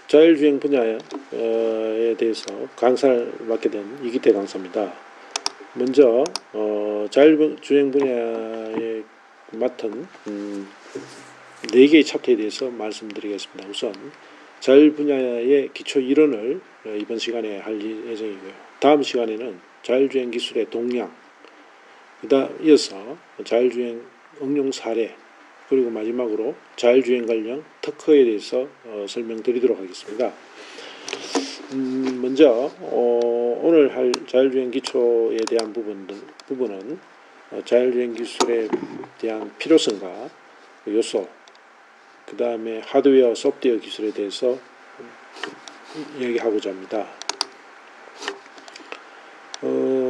자율주행 분야에 대해서 강사를 맡게 된 이기태 강사입니다. 먼저 자율주행 분야에 맡은 4개의 챕터에 대해서 말씀드리겠습니다. 우선 자율 분야의 기초 이론을 이번 시간에 할 예정이고요. 다음 시간에는 자율주행 기술의 동향, 이어서 자율주행 응용 사례, 그리고 마지막으로 자율주행 관련 특허에 대해서 설명드리도록 하겠습니다. 먼저 오늘 할 자율주행 기초에 대한 부분은 자율주행 기술에 대한 필요성과 요소, 그 다음에 하드웨어, 소프트웨어 기술에 대해서 얘기하고자 합니다.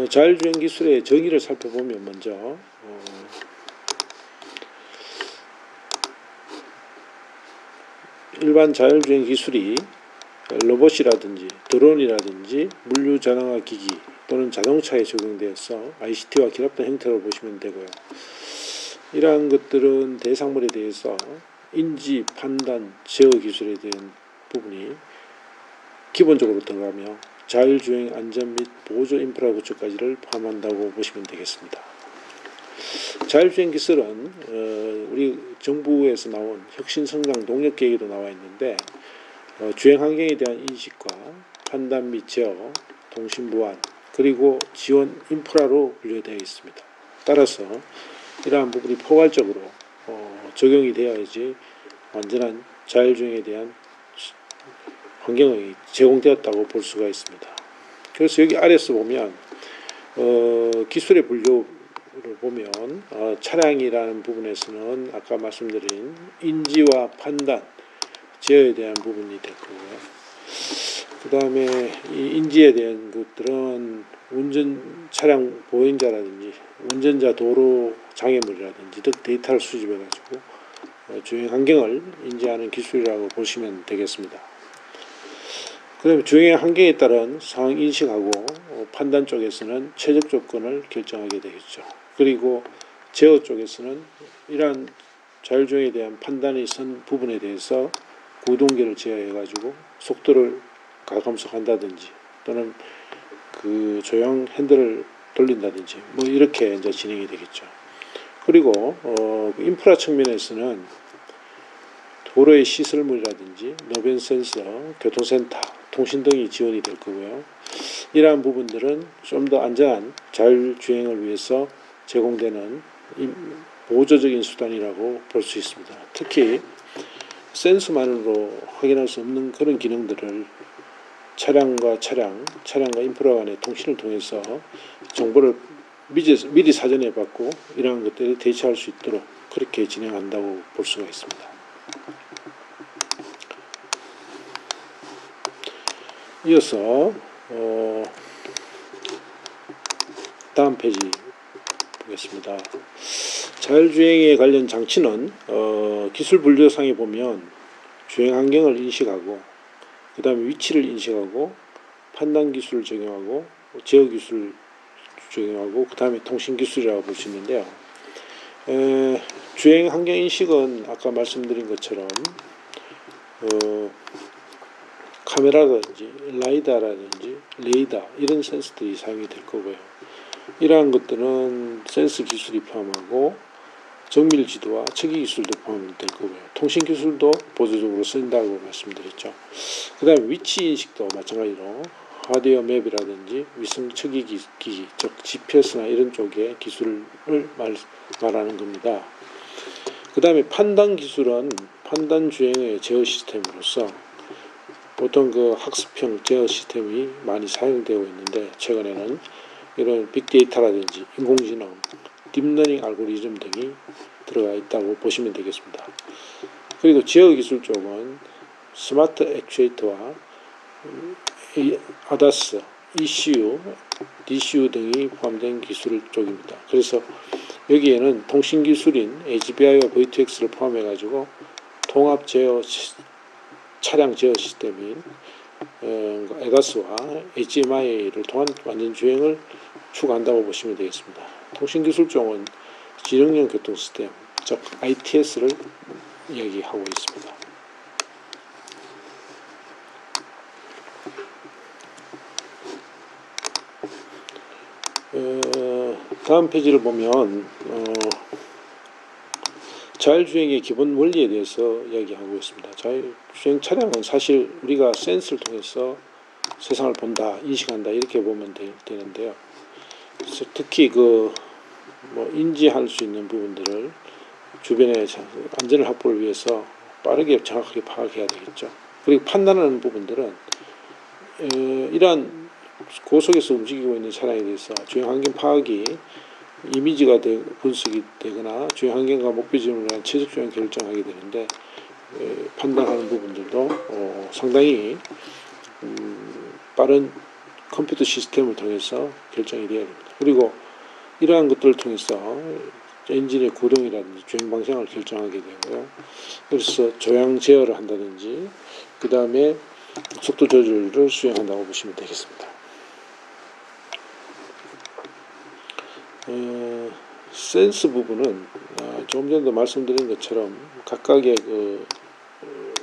자율주행 기술의 정의를 살펴보면 먼저 일반 자율주행 기술이 로봇이라든지 드론이라든지 물류자동화 기기 또는 자동차에 적용되어서 ICT와 결합된 형태로 보시면 되고요. 이러한 것들은 대상물에 대해서 인지, 판단, 제어 기술에 대한 부분이 기본적으로 들어가며 자율주행 안전 및 보조 인프라 구축까지를 포함한다고 보시면 되겠습니다. 자율주행 기술은 우리 정부에서 나온 혁신성장 동력계획에도 나와 있는데 주행 환경에 대한 인식과 판단 및 제어, 통신 보안, 그리고 지원 인프라로 분류되어 있습니다. 따라서 이러한 부분이 포괄적으로 적용이 되어야지 완전한 자율주행에 대한 환경이 제공되었다고 볼 수가 있습니다. 그래서 여기 아래서 보면 기술의 분류를 보면 차량이라는 부분에서는 아까 말씀드린 인지와 판단, 제어에 대한 부분이 될 거고요. 그 다음에 이 인지에 대한 것들은 차량 보행자라든지 운전자 도로 장애물이라든지 등 데이터를 수집해 가지고 주행 환경을 인지하는 기술이라고 보시면 되겠습니다. 그 다음에 주행 환경에 따른 상황 인식하고 판단 쪽에서는 최적 조건을 결정하게 되겠죠. 그리고 제어 쪽에서는 이러한 자율주행에 대한 판단이 선 부분에 대해서 구동계를 제어해 가지고 속도를 가감속한다든지 또는 그 조향 핸들을 돌린다든지 뭐 이렇게 이제 진행이 되겠죠. 그리고 인프라 측면에서는 도로의 시설물이라든지 노변 센서, 교통센터, 통신 등이 지원이 될 거고요. 이러한 부분들은 좀 더 안전한 자율주행을 위해서 제공되는 보조적인 수단이라고 볼 수 있습니다. 특히 센서만으로 확인할 수 없는 그런 기능들을 차량과 인프라 간의 통신을 통해서 정보를 미리 사전에 받고 이러한 것들을 대처할 수 있도록 그렇게 진행한다고 볼 수가 있습니다. 이어서 다음 페이지 보겠습니다. 자율주행에 관련 장치는 기술 분류상에 보면 주행 환경을 인식하고 그 다음에 위치를 인식하고 판단 기술을 적용하고 제어 기술을 적용하고 그 다음에 통신 기술이라고 볼 수 있는데요. 주행 환경 인식은 아까 말씀드린 것처럼 카메라라든지 라이다라든지 레이더 이런 센서들이 사용이 될 거고요. 이러한 것들은 센서 기술이 포함하고 정밀 지도와 측기 기술도 포함될 거고요. 통신 기술도 보조적으로 쓴다고 말씀드렸죠. 그 다음에 위치 인식도 마찬가지로 하드웨어 맵이라든지 위성 측기 기기, 즉 GPS나 이런 쪽의 기술을 말하는 겁니다. 그 다음에 판단 기술은 판단 주행의 제어 시스템으로서 보통 그 학습형 제어 시스템이 많이 사용되고 있는데 최근에는 이런 빅데이터라든지 인공지능, 딥러닝 알고리즘 등이 들어가 있다고 보시면 되겠습니다. 그리고 제어 기술 쪽은 스마트 액추에이터와 ADAS, ECU, DCU 등이 포함된 기술 쪽입니다. 그래서 여기에는 통신 기술인 HBI와 V2X를 포함해 가지고 통합 제어 차량 제어 시스템인 ADAS와 HMI를 통한 완전 주행을 추구한다고 보시면 되겠습니다. 통신 기술 쪽은 지능형 교통 시스템, 즉 ITS를 이야기하고 있습니다. 다음 페이지를 보면 자율주행의 기본 원리에 대해서 이야기하고 있습니다. 자율주행 차량은 사실 우리가 센스를 통해서 세상을 본다, 인식한다 이렇게 보면 되는데요. 그래서 특히 인지할 수 있는 부분들을 주변의 안전을 확보를 위해서 빠르게 정확하게 파악해야 되겠죠. 그리고 판단하는 부분들은 이러한 고속에서 움직이고 있는 차량에 대해서 주행 환경 파악이 이미지가 분석이 되거나 주행 환경과 목표 지점을 위한 최적 주행 결정하게 되는데 판단하는 부분들도 상당히 빠른 컴퓨터 시스템을 통해서 결정이 되어야 됩니다. 그리고 이러한 것들을 통해서 엔진의 구동이라든지 주행 방향을 결정하게 되고요. 그래서 조향 제어를 한다든지 그 다음에 속도 조절을 수행한다고 보시면 되겠습니다. 센스 부분은 조금 전에도 말씀드린 것처럼 각각의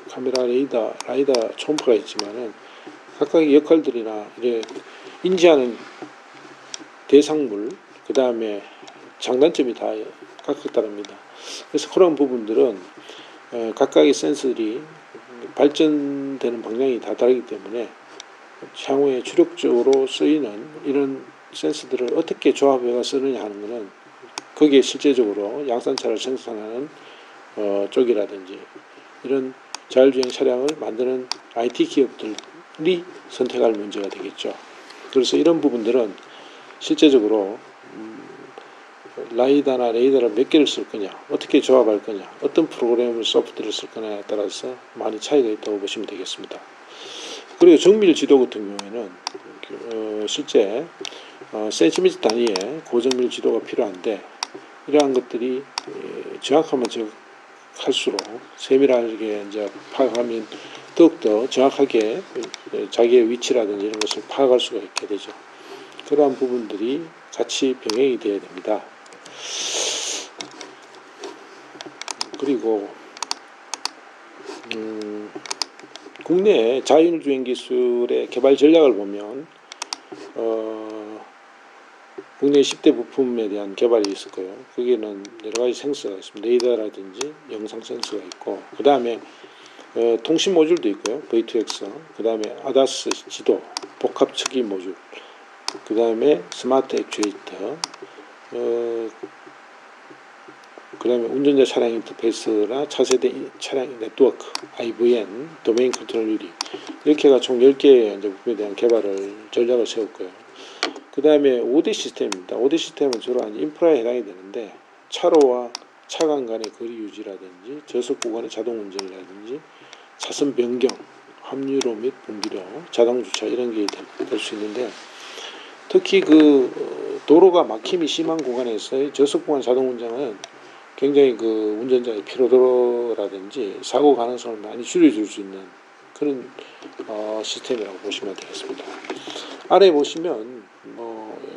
카메라, 라이다 초음파가 있지만은 각각의 역할들이나 이래 인지하는 대상물, 그 다음에 장단점이 다 각각 다릅니다. 그래서 그런 부분들은 각각의 센서들이 발전되는 방향이 다 다르기 때문에 향후에 주력적으로 쓰이는 이런 센서들을 어떻게 조합해서 쓰느냐 하는 것은 거기에 실제적으로 양산차를 생산하는 쪽이라든지 이런 자율주행 차량을 만드는 IT 기업들이 선택할 문제가 되겠죠. 그래서 이런 부분들은 실제적으로 라이다나 레이더를 몇 개를 쓸 거냐, 어떻게 조합할 거냐, 어떤 프로그램을 소프트를 쓸 거냐에 따라서 많이 차이가 있다고 보시면 되겠습니다. 그리고 정밀 지도 같은 경우에는 실제 센티미터 단위의 고정밀 지도가 필요한데 이러한 것들이 정확하면 할수록 세밀하게 이제 파악하면 더욱더 정확하게 자기의 위치라든지 이런 것을 파악할 수가 있게 되죠. 그러한 부분들이 같이 병행이 되어야 됩니다. 그리고 국내 자율주행 기술의 개발 전략을 보면 국내 10대 부품에 대한 개발이 있을 거예요. 거기에는 여러 가지 센서가 있습니다. 레이더라든지 영상 센서가 있고 그 다음에 통신 모듈도 있고요. V2X, 그 다음에 ADAS 지도, 복합 측기 모듈, 그 다음에 스마트 액추에이터, 그 다음에 운전자 차량 인터페이스나 차세대 차량 네트워크, IVN, 도메인 컨트롤 유리 이렇게가 총 10개의 부품에 대한 개발을 전략을 세울 거예요. 그 다음에 5대 시스템입니다. 5대 시스템은 주로 인프라에 해당이 되는데 차로와 차간 간의 거리 유지라든지 저속 구간의 자동 운전이라든지 차선 변경, 합류로 및 분기로, 자동 주차 이런 게 될 수 있는데 특히 도로가 막힘이 심한 구간에서의 저속 구간 자동 운전은 굉장히 운전자의 피로도라든지 사고 가능성을 많이 줄여줄 수 있는 그런 시스템이라고 보시면 되겠습니다. 아래 보시면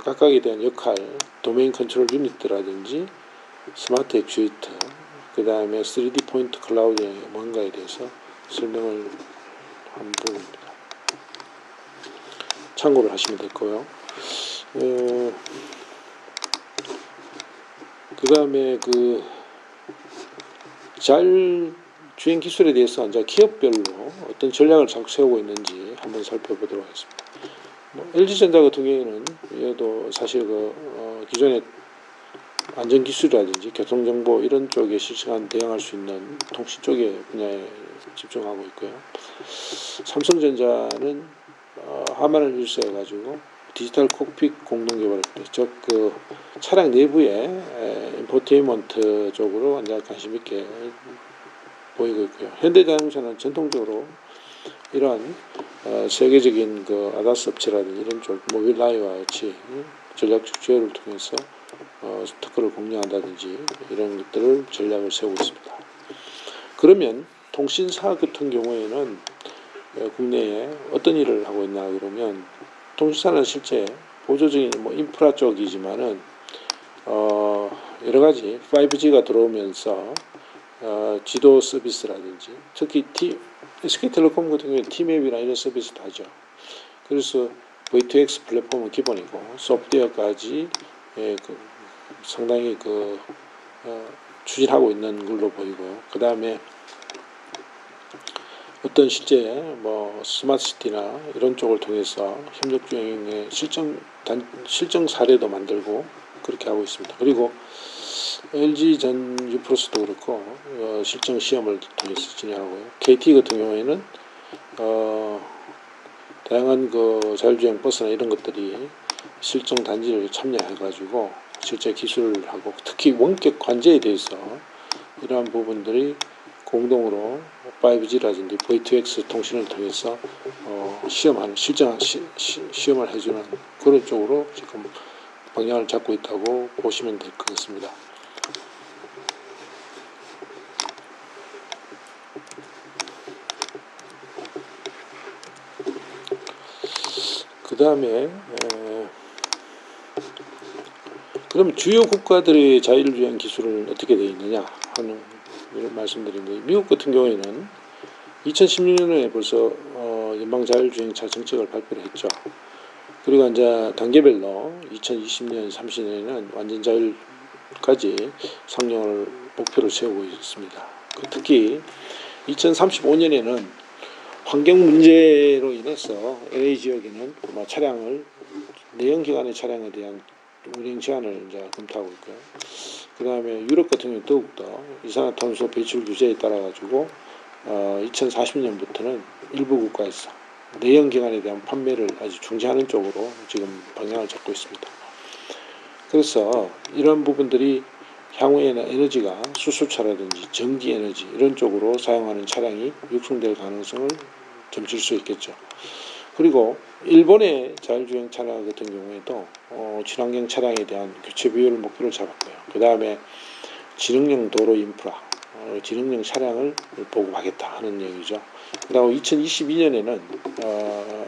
각각에 대한 역할, 도메인 컨트롤 유닛라든지 스마트 액추에이터, 그 다음에 3D 포인트 클라우드의 뭔가에 대해서 설명을 한 부분입니다. 참고를 하시면 될 거예요. 그 다음에 자율주행 기술에 대해서 이제 기업별로 어떤 전략을 자꾸 세우고 있는지 한번 살펴보도록 하겠습니다. LG전자 같은 경우에는 얘도 사실 기존의 안전기술이라든지 교통정보 이런 쪽에 실시간 대응할 수 있는 통신 쪽의 분야에 집중하고 있고요. 삼성전자는 하만을 일수해 가지고 디지털 콕핏 공동 개발했고요. 즉 차량 내부의 인포테인먼트 쪽으로 완전 관심 있게 보이고 있고요. 현대자동차는 전통적으로 이러한 세계적인 아다스 업체라든지 이런 쪽 모빌라이와 같이 전략적 제휴를 통해서 특허를 공유한다든지 이런 것들을 전략을 세우고 있습니다. 그러면 통신사 같은 경우에는 국내에 어떤 일을 하고 있나 그러면 통신사는 실제 보조적인 인프라 쪽이지만은 여러 가지 5G가 들어오면서 지도 서비스라든지 특히 SK텔레콤 같은 경우에 T맵이나 이런 서비스도 하죠. 그래서 V2X 플랫폼은 기본이고 소프트웨어까지 상당히 추진하고 있는 걸로 보이고요. 그 다음에 어떤 실제 스마트시티나 이런 쪽을 통해서 협력주행의 실정 사례도 만들고 그렇게 하고 있습니다. 그리고 LG전 유프로스도 그렇고 실정 시험을 통해서 진행하고요. KT 같은 경우에는 다양한 자율주행 버스나 이런 것들이 실정 단지를 참여해가지고 실제 기술을 하고, 특히 원격 관제에 대해서 이러한 부분들이 공동으로 5G라든지 V2X 통신을 통해서 시험을 해주는 그런 쪽으로 지금 방향을 잡고 있다고 보시면 될 것 같습니다. 그 다음에 그럼 주요 국가들의 자율주행 기술은 어떻게 되어 있느냐 하는 이런 말씀드리는데, 미국 같은 경우에는 2016년에 벌써 연방 자율주행차 정책을 발표를 했죠. 그리고 이제 단계별로 2020년, 30년에는 완전 자율까지 상용을 목표를 세우고 있습니다. 특히 2035년에는 환경 문제로 인해서 LA 지역에는 내연기관의 차량에 대한 운행 제한을 이제 검토하고 있고요. 그 다음에 유럽 같은 경우는 더욱더 이산화탄소 배출 규제에 따라 가지고 2040년부터는 일부 국가에서 내연기관에 대한 판매를 아주 중지하는 쪽으로 지금 방향을 잡고 있습니다. 그래서 이런 부분들이 향후에는 에너지가 수소차라든지 전기에너지 이런 쪽으로 사용하는 차량이 육성될 가능성을 점칠 수 있겠죠. 그리고 일본의 자율주행 차량 같은 경우에도 친환경 차량에 대한 교체 비율을 목표를 잡았고요. 그 다음에 지능형 도로 인프라, 지능형 차량을 보급하겠다 하는 얘기죠. 그 다음 2022년에는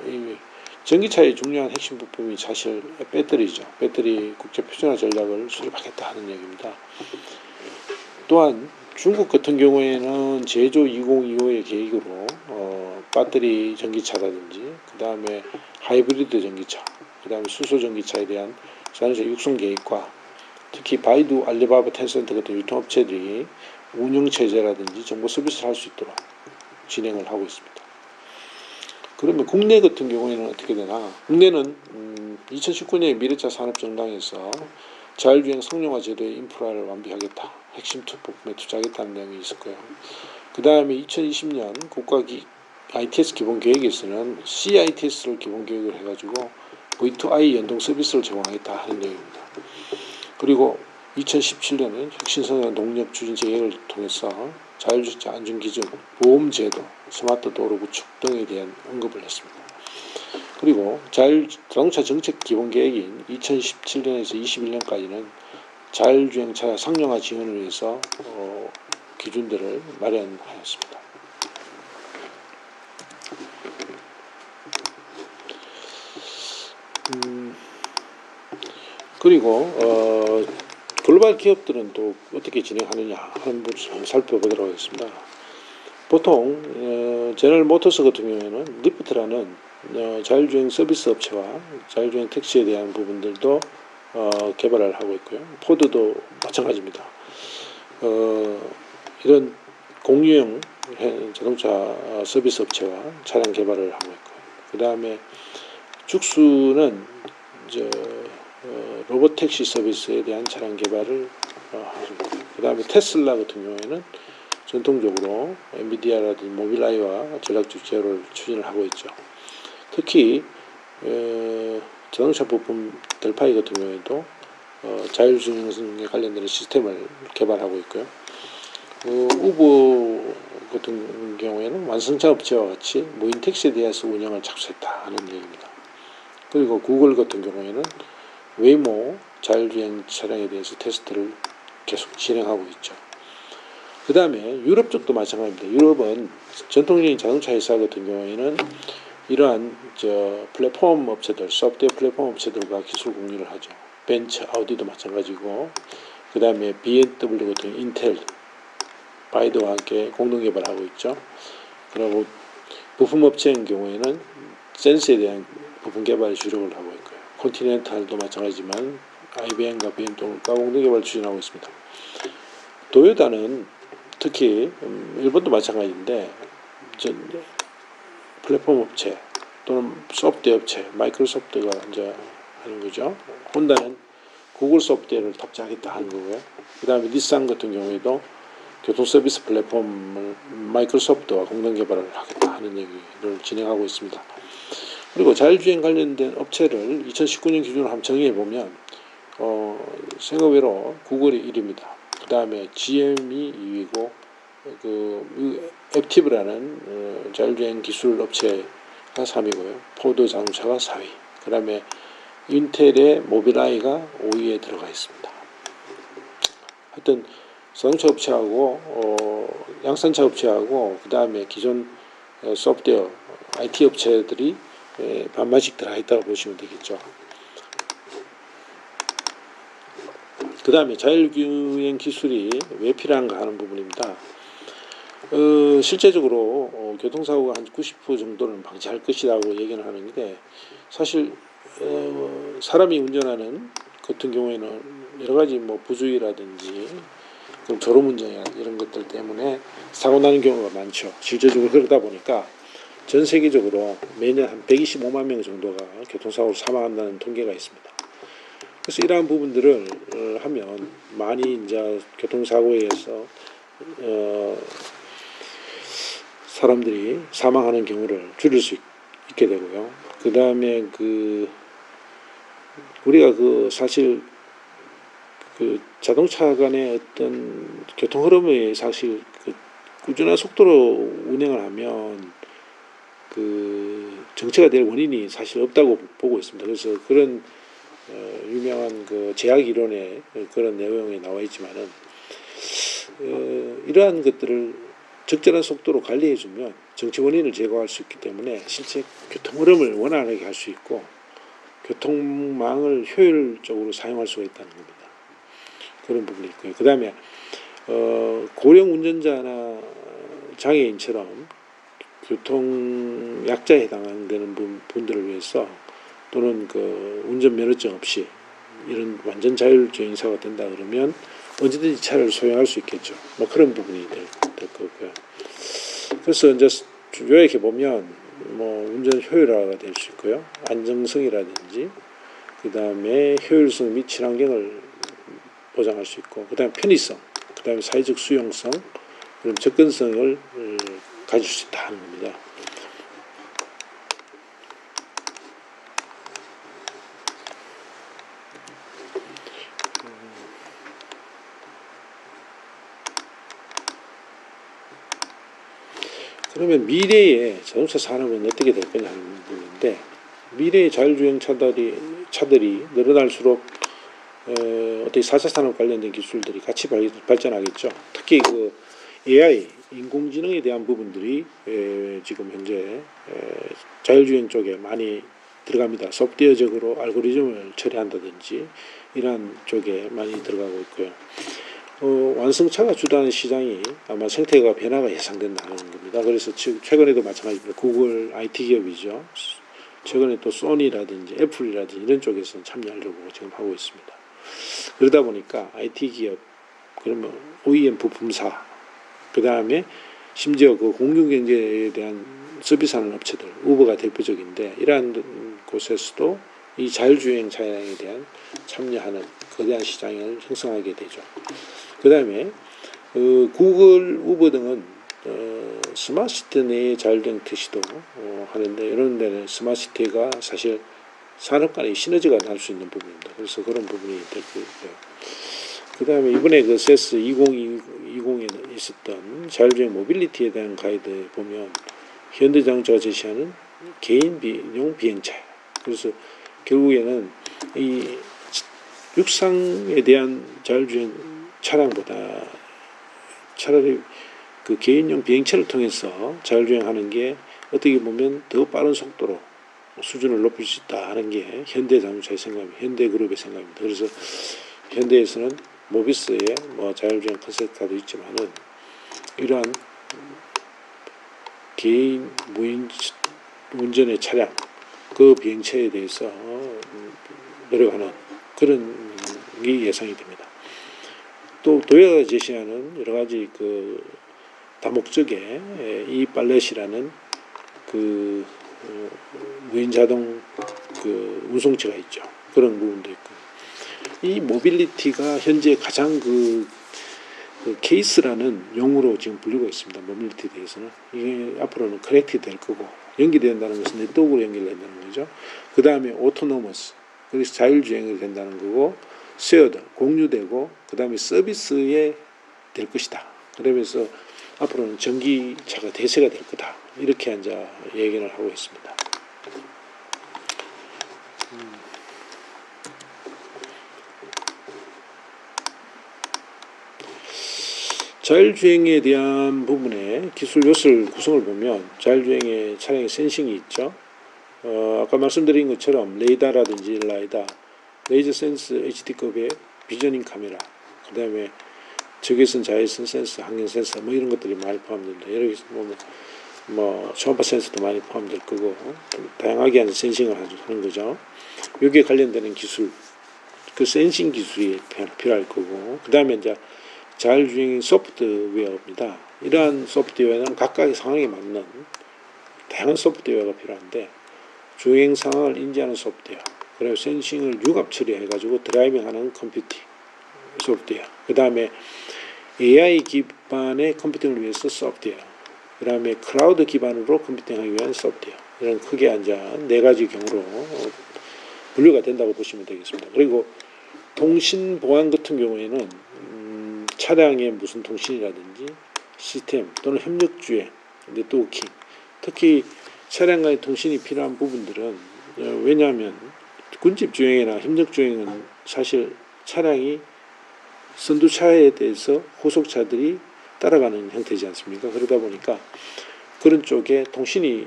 이 전기차의 중요한 핵심 부품이 사실 배터리죠. 배터리 국제 표준화 전략을 수립하겠다 하는 얘기입니다. 또한 중국 같은 경우에는 제조 2025의 계획으로 배터리 전기차라든지 그 다음에 하이브리드 전기차, 그 다음에 수소 전기차에 대한 자동차 육성 계획과 특히 바이두, 알리바바, 텐센트 같은 유통업체들이 운영체제라든지 정보 서비스를 할 수 있도록 진행을 하고 있습니다. 그러면 국내 같은 경우에는 어떻게 되나? 국내는 2019년에 미래차 산업정당에서 자율주행 상용화 제도의 인프라를 완비하겠다, 핵심 부품에 투자하겠다는 내용이 있을 거예요. 그 다음에 2020년 국가 ITS 기본계획에서는 CITS를 기본계획을 해가지고 V2I 연동 서비스를 제공하겠다 하는 내용입니다. 그리고 2017년은 혁신성장 농력 추진 계획을 통해서 자율주행차 안전기준, 보험제도, 스마트 도로 구축 등에 대한 언급을 했습니다. 그리고 자동차 정책 기본계획인 2017년에서 21년까지는 자율주행차 상용화 지원을 위해서 기준들을 마련하였습니다. 그리고 글로벌 기업들은 또 어떻게 진행하느냐 하는 부분을 한번 살펴보도록 하겠습니다. 보통 제너럴 모터스 같은 경우에는 리프트라는 자율주행 서비스 업체와 자율주행 택시에 대한 부분들도 개발을 하고 있고요. 포드도 마찬가지입니다. 이런 공유형 자동차 서비스 업체와 차량 개발을 하고 있고요. 그 다음에 죽수는 로봇 택시 서비스에 대한 차량 개발을 하고 있고요. 그 다음에 테슬라 같은 경우에는 전통적으로 엔비디아라든지 모빌아이와 전략적 제휴를 추진을 하고 있죠. 특히 자동차 부품 델파이 같은 경우에도 자율주행에 관련된 시스템을 개발하고 있고요. 우버 같은 경우에는 완성차 업체와 같이 무인 택시에 대해서 운영을 착수했다 하는 얘기입니다. 그리고 구글 같은 경우에는 웨이모 자율주행 차량에 대해서 테스트를 계속 진행하고 있죠. 그 다음에 유럽 쪽도 마찬가지입니다. 유럽은 전통적인 자동차 회사 같은 경우에는 이러한 플랫폼 업체들, 소프트웨어 플랫폼 업체들과 기술 공유를 하죠. 벤츠, 아우디도 마찬가지고, 그 다음에 BMW 같은 인텔, 바이드와 함께 공동 개발하고 있죠. 그리고 부품 업체인 경우에는 센스에 대한 부품 개발에 주력을 하고 있고요. 콘티넨탈도 마찬가지지만 IBM과 BMW가 공동 개발 추진하고 있습니다. 도요타는 특히 일본도 마찬가지인데 플랫폼 업체 또는 소프트웨어 업체 마이크로소프트가 이제 하는 거죠. 혼다는 구글 소프트웨어를 탑재하겠다 하는 거고요. 그 다음에 닛산 같은 경우에도 교통 서비스 플랫폼을 마이크로소프트와 공동 개발을 하겠다 하는 얘기를 진행하고 있습니다. 그리고 자율주행 관련된 업체를 2019년 기준으로 한번 정의해 보면 생각외로 구글이 1위입니다. 그 다음에 GM이 2위고 그 액티브라는 자율주행 기술 업체가 3위고요. 포드 자동차가 4위. 그 다음에 인텔의 모빌아이가 5위에 들어가 있습니다. 하여튼 자동차 업체하고 양산차 업체하고 그 다음에 기존 소프트웨어 IT 업체들이 반반씩 들어있다고 보시면 되겠죠. 그 다음에 자율주행 기술이 왜 필요한가 하는 부분입니다. 실제적으로 교통사고가 한 90% 정도는 방지할 것이라고 얘기를 하는데 사실 사람이 운전하는 같은 경우에는 여러 가지 뭐 부주의라든지 졸음운전이나 이런 것들 때문에 사고 나는 경우가 많죠. 실제적으로 그러다 보니까 전 세계적으로 매년 한 125만 명 정도가 교통사고로 사망한다는 통계가 있습니다. 그래서 이러한 부분들을 하면 많이 이제 교통사고에 의해서 사람들이 사망하는 경우를 줄일 수 있게 되고요. 그 다음에 우리가 사실 자동차 간의 어떤 교통 흐름의 사실 꾸준한 속도로 운행을 하면 정체가 될 원인이 사실 없다고 보고 있습니다. 그래서 그런 유명한 제약 이론의 그런 내용이 나와 있지만은 이러한 것들을 적절한 속도로 관리해주면 정체 원인을 제거할 수 있기 때문에 실제 교통 흐름을 원활하게 할 수 있고 교통망을 효율적으로 사용할 수가 있다는 겁니다. 그런 부분이 있고요. 그 다음에 고령 운전자나 장애인처럼 교통 약자에 해당되는 분들을 위해서 또는 운전면허증 없이 이런 완전 자율주행사가 된다 그러면 언제든지 차를 소유할 수 있겠죠. 뭐 그런 부분이 될 거고요. 그래서 이제 요약해 보면 뭐 운전 효율화가 될 수 있고요. 안정성이라든지 그 다음에 효율성 및 친환경을 보장할 수 있고 그 다음에 편의성, 그 다음에 사회적 수용성, 그럼 접근성을 가질 수 있다 하는 겁니다. 그러면 미래의 자동차 산업은 어떻게 될 거냐 하는 부분인데 미래의 자율주행 차들이 늘어날수록 어떻게 4차 산업 관련된 기술들이 같이 발전하겠죠. 특히 AI, 인공지능에 대한 부분들이 지금 현재 자율주행 쪽에 많이 들어갑니다. 소프트웨어적으로 알고리즘을 처리한다든지 이러한 쪽에 많이 들어가고 있고요. 완성차가 주도하는 시장이 아마 생태가 변화가 예상된다는 겁니다. 그래서 최근에도 마찬가지입니다. 구글 IT 기업이죠. 최근에 또 소니라든지 애플이라든지 이런 쪽에서는 참여하려고 지금 하고 있습니다. 그러다 보니까 IT 기업, 그러면 OEM 부품사, 그 다음에 심지어 공유경제에 대한 서비스하는 업체들, 우버가 대표적인데 이러한 곳에서도 이 자율주행 차량에 대한 참여하는 거대한 시장을 형성하게 되죠. 그 다음에 구글, 우버 등은 스마트시티 내의 자율주행 택시도 하는데 이런 데는 스마트시티가 사실 산업 간의 시너지가 날 수 있는 부분입니다. 그래서 그런 부분이 될 거고요. 그 다음에 이번에 CES 2020에 있었던 자율주행 모빌리티에 대한 가이드에 보면 현대자동차가 제시하는 개인용 비행차. 그래서 결국에는 이 육상에 대한 자율주행 차량보다 차라리 개인용 비행차를 통해서 자율주행하는 게 어떻게 보면 더 빠른 속도로 수준을 높일 수 있다 하는 게 현대자동차의 생각입니다. 현대그룹의 생각입니다. 그래서 현대에서는 모비스의 자율주행 컨셉카도 있지만은 이러한 개인 무인 운전의 차량 그 비행체에 대해서 노력하는 그런 게 예상이 됩니다. 또 도요타가 제시하는 여러 가지 그 다목적의 이 팔렛이라는 그 무인 자동 그 운송체가 있죠. 그런 부분도 있고, 이 모빌리티가 현재 가장 그 케이스라는 용어로 지금 불리고 있습니다. 모빌리티에 대해서는 이게 앞으로는 커넥트 될 거고, 연결된다는 것은 네트워크로 연결된다는 거죠. 그 다음에 오토노머스, 그래서 자율주행이 된다는 거고, 쉐어드 공유되고, 그 다음에 서비스에 될 것이다. 그러면서 앞으로는 전기차가 대세가 될 거다. 이렇게 이제 얘기를 하고 있습니다. 자율주행에 대한 부분의 기술 요소를 구성을 보면 자율주행의 차량의 센싱이 있죠. 아까 말씀드린 것처럼 레이더라든지 레이저 센스 HD급의 비저닝 카메라, 그 다음에 적외선, 자외선 센서, 항연 센서 뭐 이런 것들이 많이 포함됩니다. 여러 뭐 초음파 센서도 많이 포함될 거고, 다양하게 하는 센싱을 하는 거죠. 여기에 관련되는 기술, 그 센싱 기술이 필요할 거고, 그 다음에 이제 자율주행 소프트웨어입니다. 이러한 소프트웨어는 각각의 상황에 맞는 다양한 소프트웨어가 필요한데, 주행 상황을 인지하는 소프트웨어, 그리고 센싱을 융합 처리해가지고 드라이빙하는 컴퓨팅 소프트웨어, 그 다음에 AI 기반의 컴퓨팅을 위해서 소프트웨어, 그 다음에 클라우드 기반으로 컴퓨팅하기 위한 소프트웨어, 이런 크게 네 가지 경우로 분류가 된다고 보시면 되겠습니다. 그리고 통신 보안 같은 경우에는 차량의 무슨 통신이라든지 시스템 또는 협력주행, 네트워킹, 특히 차량 간의 통신이 필요한 부분들은, 왜냐하면 군집주행이나 협력주행은 사실 차량이 선두차에 대해서 후속차들이 따라가는 형태지 않습니까? 그러다 보니까 그런 쪽에 통신이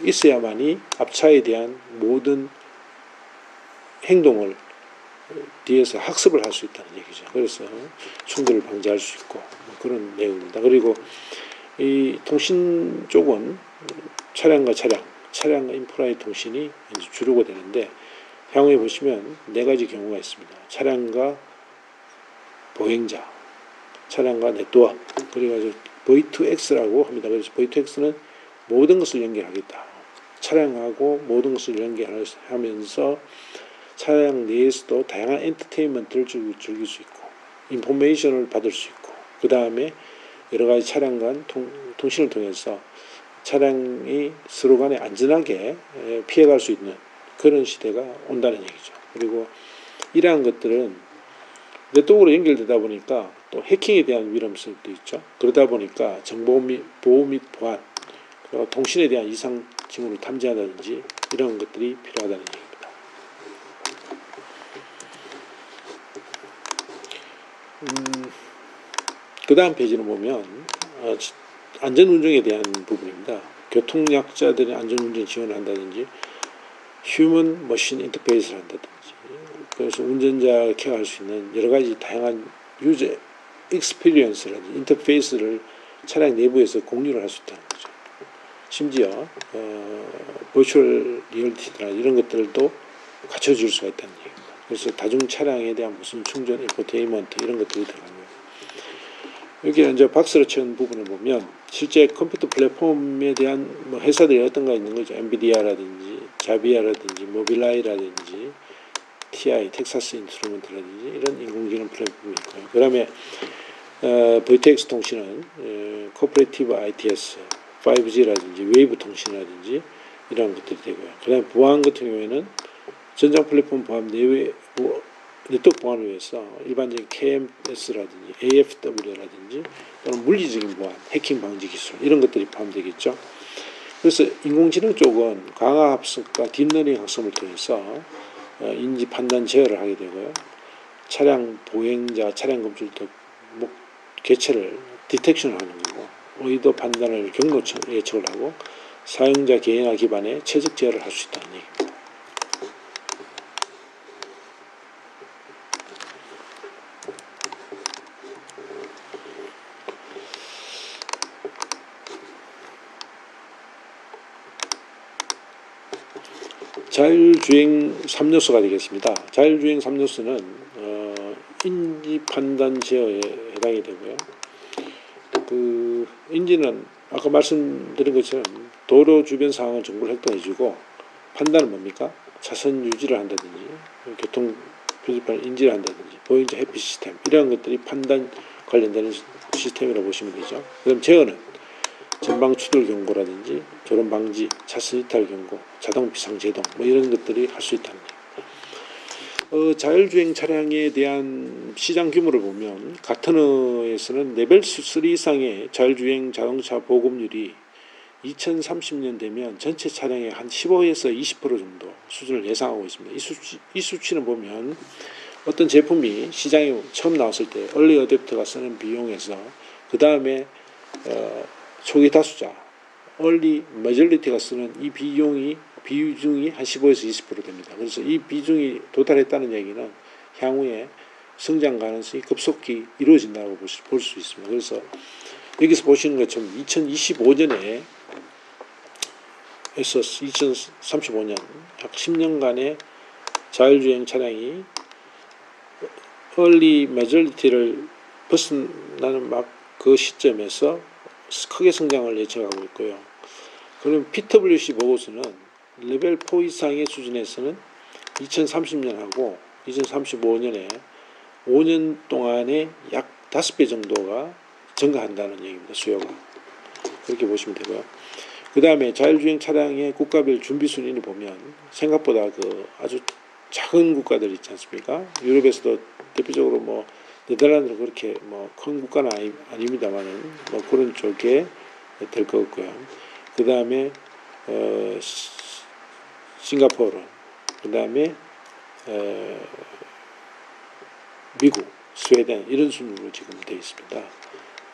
있어야만이 앞차에 대한 모든 행동을 뒤에서 학습을 할 수 있다는 얘기죠. 그래서 충돌을 방지할 수 있고 그런 내용입니다. 그리고 이 통신 쪽은 차량과 인프라의 통신이 이제 주류가 되는데, 향후에 보시면 네 가지 경우가 있습니다. 차량과 보행자, 차량과 네트워크, 그래가지고 V2X라고 합니다. 그래서 V2X는 모든 것을 연결하겠다. 차량하고 모든 것을 연결하면서 차량 내에서도 다양한 엔터테인먼트를 즐길 수 있고, 인포메이션을 받을 수 있고, 그 다음에 여러 가지 차량 간 통신을 통해서 차량이 서로 간에 안전하게 피해갈 수 있는 그런 시대가 온다는 얘기죠. 그리고 이러한 것들은 네트워크로 연결되다 보니까 또 해킹에 대한 위험성도 있죠. 그러다 보니까 정보 보호 및 보안, 그리고 통신에 대한 이상 징후를 탐지한다든지 이런 것들이 필요하다는 얘기입니다. 그 다음 페이지를 보면 안전운전에 대한 부분입니다. 교통약자들의 안전운전 지원을 한다든지 휴먼 머신 인터페이스를 한다든지, 그래서 운전자가 케어할 수 있는 여러 가지 다양한 유저 익스피리언스라든지 인터페이스를 차량 내부에서 공유를 할 수 있다는 거죠. 심지어 버추얼 리얼리티나 이런 것들도 갖춰줄 수가 있다는 얘기입니다. 그래서 다중 차량에 대한 무슨 충전, 인포테인먼트 이런 것들이 들어가고요. 여기 이제 박스로 친 부분을 보면 실제 컴퓨터 플랫폼에 대한 뭐 회사들이 어떤가 있는 거죠. 엔비디아라든지 자비아라든지 모빌라이라든지 TI, 텍사스 인스트루먼트라든지 이런 인공지능 플랫폼이 있고요. 그 다음에 VTX 통신은 코퍼레이티브 ITS, 5G라든지 웨이브 통신이라든지 이런 것들이 되고요. 그 다음에 보안 같은 경우에는 전장 플랫폼 포함 내외 네트워크 보안을 위해서 일반적인 KMS라든지 AFW라든지 또는 물리적인 보안, 해킹 방지 기술 이런 것들이 포함되겠죠. 그래서 인공지능 쪽은 강화 학습과 딥러닝 학습을 통해서 인지 판단 제어를 하게 되고요. 차량 보행자, 차량 검출도 개체를 디텍션을 하는 거고, 의도 판단을 경로 예측을 하고 사용자 개인화 기반의 최적 제어를 할 수 있다는 얘기입니다. 자율주행 3요소가 되겠습니다. 자율주행 3요소는 인지 판단 제어에 해당이 되고요. 그 인지는 아까 말씀드린 것처럼 도로 주변 상황을 정보를 획득해주고, 판단은 뭡니까? 차선 유지를 한다든지 교통 표지판을 인지를 한다든지 보행자 회피 시스템, 이러한 것들이 판단 관련되는 시스템이라고 보시면 되죠. 그럼 제어는 전방 추돌 경고라든지 졸음 방지, 차선 이탈 경고, 자동 비상 제동 이런 것들이 할 수 있다는 얘기입니다. 자율주행 차량에 대한 시장 규모를 보면 가트너에서는 레벨 3 이상의 자율주행 자동차 보급률이 2030년 되면 전체 차량의 한 15에서 20% 정도 수준을 예상하고 있습니다. 이 수치는 보면 어떤 제품이 시장에 처음 나왔을 때 얼리 어댑터가 쓰는 비용에서 그 다음에 초기 다수자 얼리 머저리티가 쓰는 이 비중이 한 15에서 20% 됩니다. 그래서 이 비중이 도달했다는 얘기는 향후에 성장 가능성이 급속히 이루어진다고 볼 수 있습니다. 그래서 여기서 보시는 것처럼 2025년에 에서 2035년 약 10년간의 자율주행 차량이 얼리 메저리티를 벗어나는 막 그 시점에서 크게 성장을 예측하고 있고요. 그럼 PwC 보고서는 레벨 4 이상의 수준에서는 2030년하고 2035년에 5년 동안에 약 5배 정도가 증가한다는 얘기입니다. 수요가. 그렇게 보시면 되고요. 그 다음에 자율주행 차량의 국가별 준비 순위를 보면 생각보다 그 아주 작은 국가들 있지 않습니까? 유럽에서도 대표적으로 뭐 네덜란드는 그렇게 뭐 큰 국가는 아닙니다만은 뭐 그런 쪽에 될 것 같고요. 그 다음에 싱가포르, 그 다음에 미국, 스웨덴 이런 순으로 지금 되어 있습니다.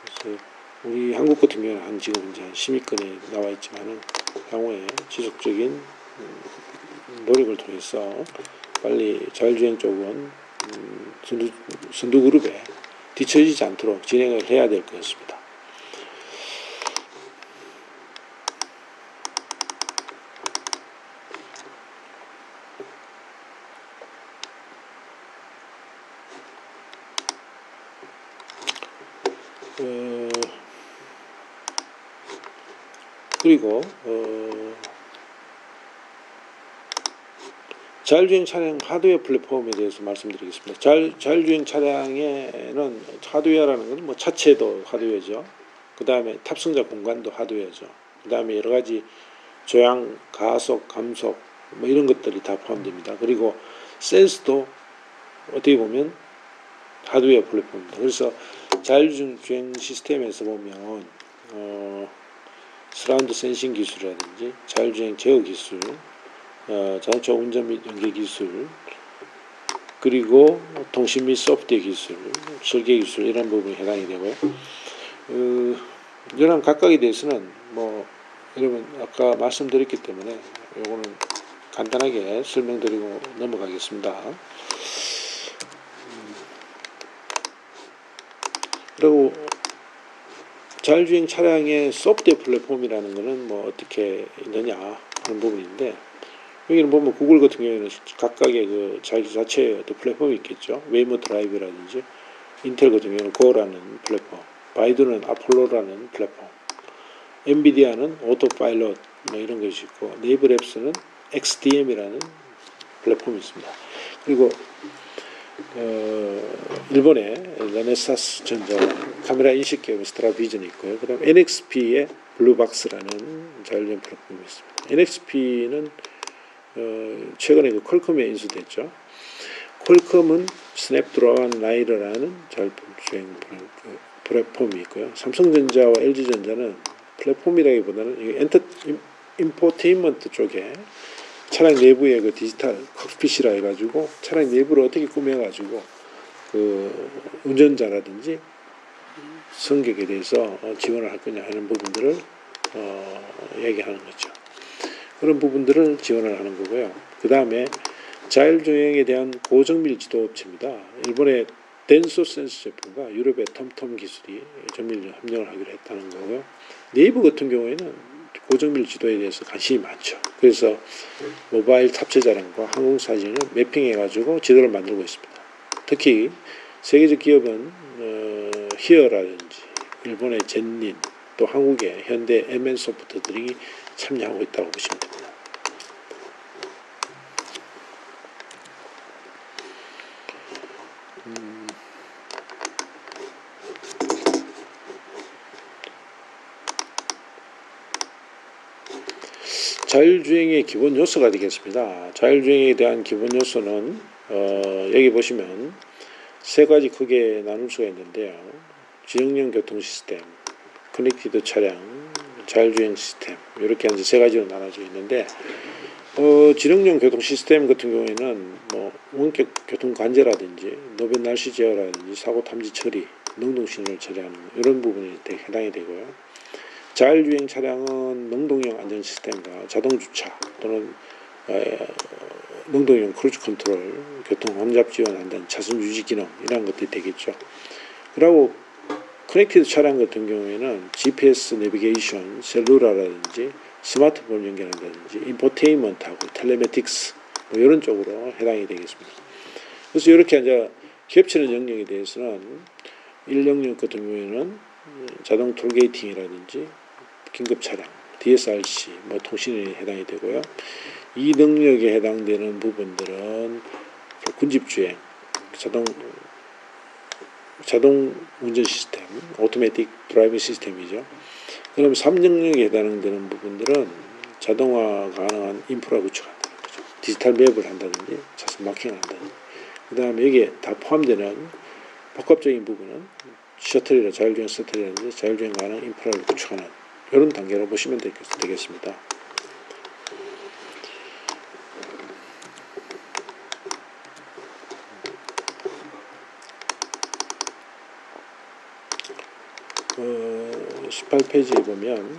그래서 우리 한국 같은 경우는 지금 이제 10위권에 나와 있지만은 향후에 지속적인 노력을 통해서 빨리 자율주행 쪽은 선두 그룹에 뒤처지지 않도록 진행을 해야 될 것 같습니다. 그리고 자율주행 차량 하드웨어 플랫폼에 대해서 말씀드리겠습니다. 자율주행 차량에는 하드웨어라는 건 뭐 차체도 하드웨어죠. 그 다음에 탑승자 공간도 하드웨어죠. 그 다음에 여러 가지 조향, 가속, 감속 뭐 이런 것들이 다 포함됩니다. 그리고 센스도 어떻게 보면 하드웨어 플랫폼입니다. 그래서 자율주행 시스템에서 보면 서라운드 센싱 기술이라든지 자율주행 제어 기술, 자동차 운전 및 연계 기술, 그리고 통신 및 소프트웨어 기술, 설계 기술 이런 부분이 해당이 되고요. 이런 각각에 대해서는 뭐 여러분 아까 말씀드렸기 때문에 요거는 간단하게 설명드리고 넘어가겠습니다. 그리고 자율주행 차량의 소프트웨어 플랫폼이라는 것은 뭐 어떻게 있느냐 하는 부분인데, 여기는 보면 구글 같은 경우에는 각각의 그 자기 자체의 어떤 플랫폼이 있겠죠. 웨이모 드라이브라든지, 인텔 같은 경우는 고라는 플랫폼, 바이두는 아폴로라는 플랫폼, 엔비디아는 오토파일럿 뭐 이런 것이 있고, 네이버랩스는 XDM이라는 플랫폼이 있습니다. 그리고 일본의 레네사스 전자 카메라 인식 기업의 스트라비전이 있고요. 그다음 NXP의 블루박스라는 자율주행 플랫폼이 있습니다. NXP는 최근에 그 퀄컴에 인수됐죠. 퀄컴은 스냅드래곤 라이더라는 자율주행 플랫폼이 있고요. 삼성전자와 LG전자는 플랫폼이라기보다는 인포테인먼트 쪽에 차량 내부의 그 디지털 칵핏이라 해가지고 차량 내부를 어떻게 꾸며가지고 그 운전자라든지 승객에 대해서 지원을 할 거냐 하는 부분들을 얘기하는 거죠. 그런 부분들을 지원을 하는 거고요. 그 다음에 자율주행에 대한 고정밀 지도 업체입니다. 일본의 덴소 센스 제품과 유럽의 텀텀 기술이 정밀 협력을 하기로 했다는 거고요. 네이버 같은 경우에는 고정밀 지도에 대해서 관심이 많죠. 그래서 모바일 탑재자랑과 항공사진을 매핑해가지고 지도를 만들고 있습니다. 특히 세계적 기업은 히어라든지 일본의 젠닌, 또 한국의 현대 MN소프트들이 참여하고 있다고 보시면 됩니다. 자율주행의 기본 요소가 되겠습니다. 자율주행에 대한 기본 요소는 여기 보시면 세 가지 크게 나눌 수가 있는데요. 지능형 교통 시스템, 커넥티드 차량, 자율주행 시스템, 이렇게 이제 세 가지로 나눠져 있는데 지능형 교통 시스템 같은 경우에는 뭐 원격 교통 관제라든지 노변 날씨 제어라든지 사고 탐지 처리, 능동 신호를 처리하는 이런 부분이 해당이 되고요. 자율주행 차량은 능동형 안전 시스템과 자동 주차 또는 능동형 크루즈 컨트롤, 교통 혼잡 지원한다는 차선 유지 기능 이런 것들이 되겠죠. 그리고 커넥티드 차량 같은 경우에는 GPS 내비게이션, 셀룰라라든지 스마트폰 연결한다든지 인포테인먼트하고 텔레메틱스 뭐 이런 쪽으로 해당이 되겠습니다. 그래서 이렇게 이제 겹치는 영역에 대해서는 1영역 같은 경우에는 자동 톨게이팅이라든지 긴급 차량, DSRC, 뭐 통신이 해당이 되고요. 이 능력에 해당되는 부분들은 군집주행, 자동 운전 시스템, 오토매틱 드라이빙 시스템이죠. 그럼 3영역에 해당되는 부분들은 자동화 가능한 인프라 구축한다는 거죠. 디지털 맵을 한다든지 차선 마킹을 한다든지. 그 다음에 여기에 다 포함되는 복합적인 부분은 셔틀이나 자율주행 셔틀이라든지 자율주행 가능 인프라를 구축하는 이런 단계로 보시면 되겠습니다. 어, 18페이지에 보면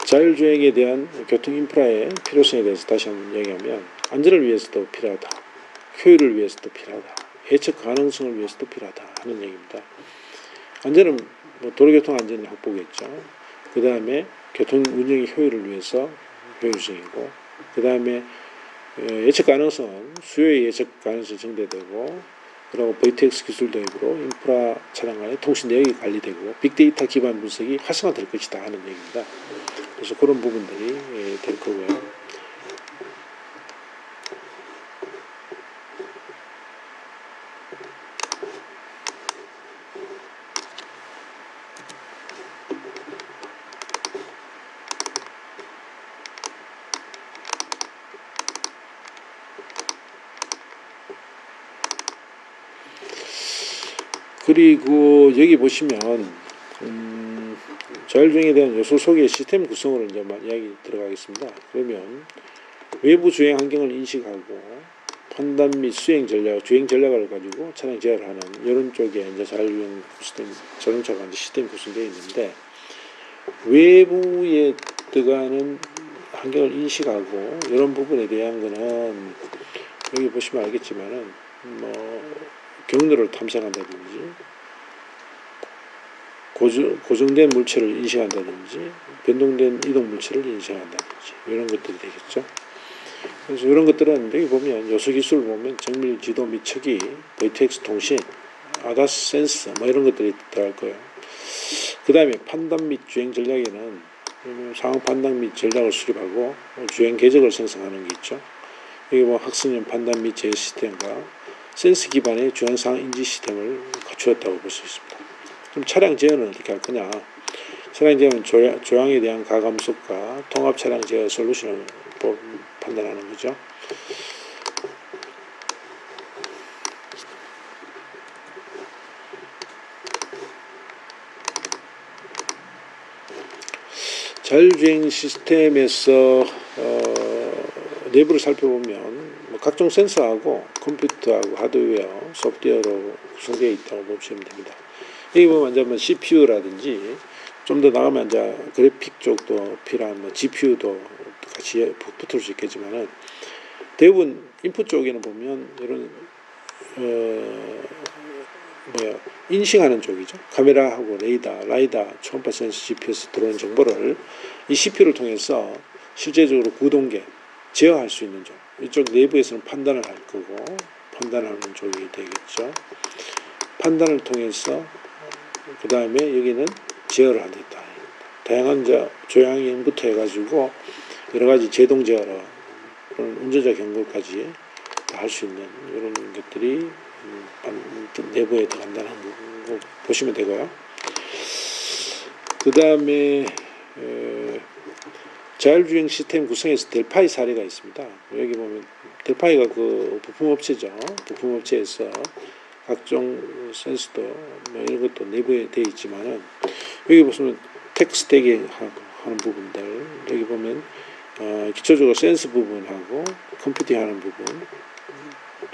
자율주행에 대한 교통 인프라의 필요성에 대해서 다시 한번 얘기하면 안전을 위해서도 필요하다. 효율을 위해서도 필요하다. 예측 가능성을 위해서도 필요하다 하는 얘기입니다. 안전은 뭐 도로교통 안전 확보겠죠. 그 다음에 교통 운영의 효율을 위해서 효율성이고, 그 다음에 예측 가능성은 수요의 예측 가능성이 증대되고, 그리고 VTX 기술 도입으로 인프라 차량 간의 통신 내역이 관리되고 빅데이터 기반 분석이 활성화될 것이다 하는 얘기입니다. 그래서 그런 부분들이 될 거고요. 그리고 여기 보시면 자율주행에 대한 요소 소개 시스템 구성으로 이제 이야기 들어가겠습니다. 그러면 외부 주행 환경을 인식하고 판단 및 수행 전략, 주행 전략을 가지고 차량 제어를 하는 이런 쪽에 이제 자율주행 시스템, 자동차가 이제 시스템 구성되어 있는데 외부에 들어가는 환경을 인식하고 이런 부분에 대한 거는 여기 보시면 알겠지만은 뭐 경로를 탐색한다든지 고정된 물체를 인식한다든지 변동된 이동 물체를 인식한다든지 이런 것들이 되겠죠. 그래서 이런 것들은 여기 보면 요소 기술을 보면 정밀 지도 및 척이, VTX 통신, ADAS 센서 뭐 이런 것들이 들어갈 거예요. 그 다음에 판단 및 주행 전략에는 상황 판단 및 전략을 수립하고 주행 궤적을 생성하는 게 있죠. 여기 뭐 학습형 판단 및 제어 시스템과 센스 기반의 주행상황 인지 시스템을 갖추었다고 볼 수 있습니다. 그럼 차량 제어는 어떻게 할 거냐? 차량 제어는 조향에 대한 가감속과 통합 차량 제어 솔루션을 판단하는 거죠. 자율주행 시스템에서 내부를 살펴보면 각종 센서하고 컴퓨터하고 하드웨어, 소프트웨어로 구성되어 있다고 보시면 됩니다. 여기 보면 이제 CPU라든지 좀 더 나가면 이제 그래픽 쪽도 필요한 GPU도 같이 붙을 수 있겠지만은 대부분 인풋 쪽에는 보면 이런 인식하는 쪽이죠. 카메라하고 라이다, 초음파 센서, GPS 들어오는 정보를 이 CPU를 통해서 실제적으로 구동계 제어할 수 있는 쪽. 이쪽 내부에서는 판단을 할 거고 판단하는 쪽이 되겠죠. 판단을 통해서 그 다음에 여기는 제어를 하겠다. 다양한 조향인부터 해가지고 여러 가지 제동 제어로 운전자 경고까지 할 수 있는 이런 것들이 내부에 들어간다는 거 보시면 되고요. 그 다음에 자율주행 시스템 구성에서 델파이 사례가 있습니다. 여기 보면 델파이가 그 부품업체죠. 부품업체에서 각종 센서도 뭐 이런 것도 내부에 되어 있지만은 여기 보시면 텍스트기 하는 부분들 여기 보면 기초적으로 센스 부분하고 컴퓨팅 하는 부분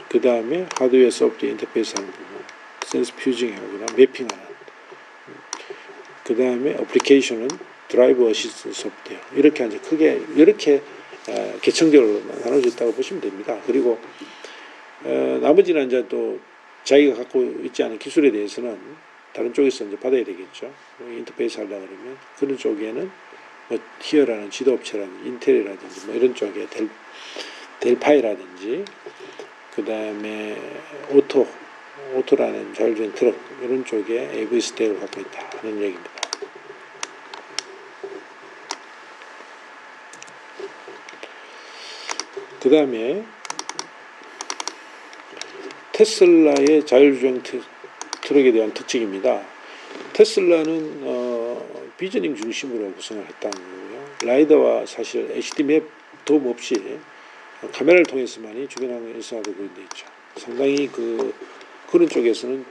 그 다음에 하드웨어 소프트웨어 인터페이스 하는 부분 센스 퓨징 하거나 매핑하는 그 다음에 어플리케이션은 드라이브 어시스트 소프트웨어 이렇게 이제 크게 이렇게 계층별로 나눠져 있다고 보시면 됩니다. 그리고 나머지는 이제 또 자기가 갖고 있지 않은 기술에 대해서는 다른 쪽에서 이제 받아야 되겠죠. 인터페이스 하려고 그러면 그런 쪽에는 뭐 히어라는 지도업체라든지 인텔이라든지 뭐 이런 쪽에 델파이라든지 그 다음에 오토라는 자율주행 트럭 이런 쪽에 AV 스택을 갖고 있다 하는 얘기입니다. 그 다음에 테슬라의 자율주행 트럭에 대한 특징입니다. 테슬라는 비저닝 중심으로 구성을 했다는 거고요. 라이더와 사실 HD 맵 도움 없이 카메라를 통해서만이 주변 일수하고 그런 데 있죠. 상당히 그런 쪽에서는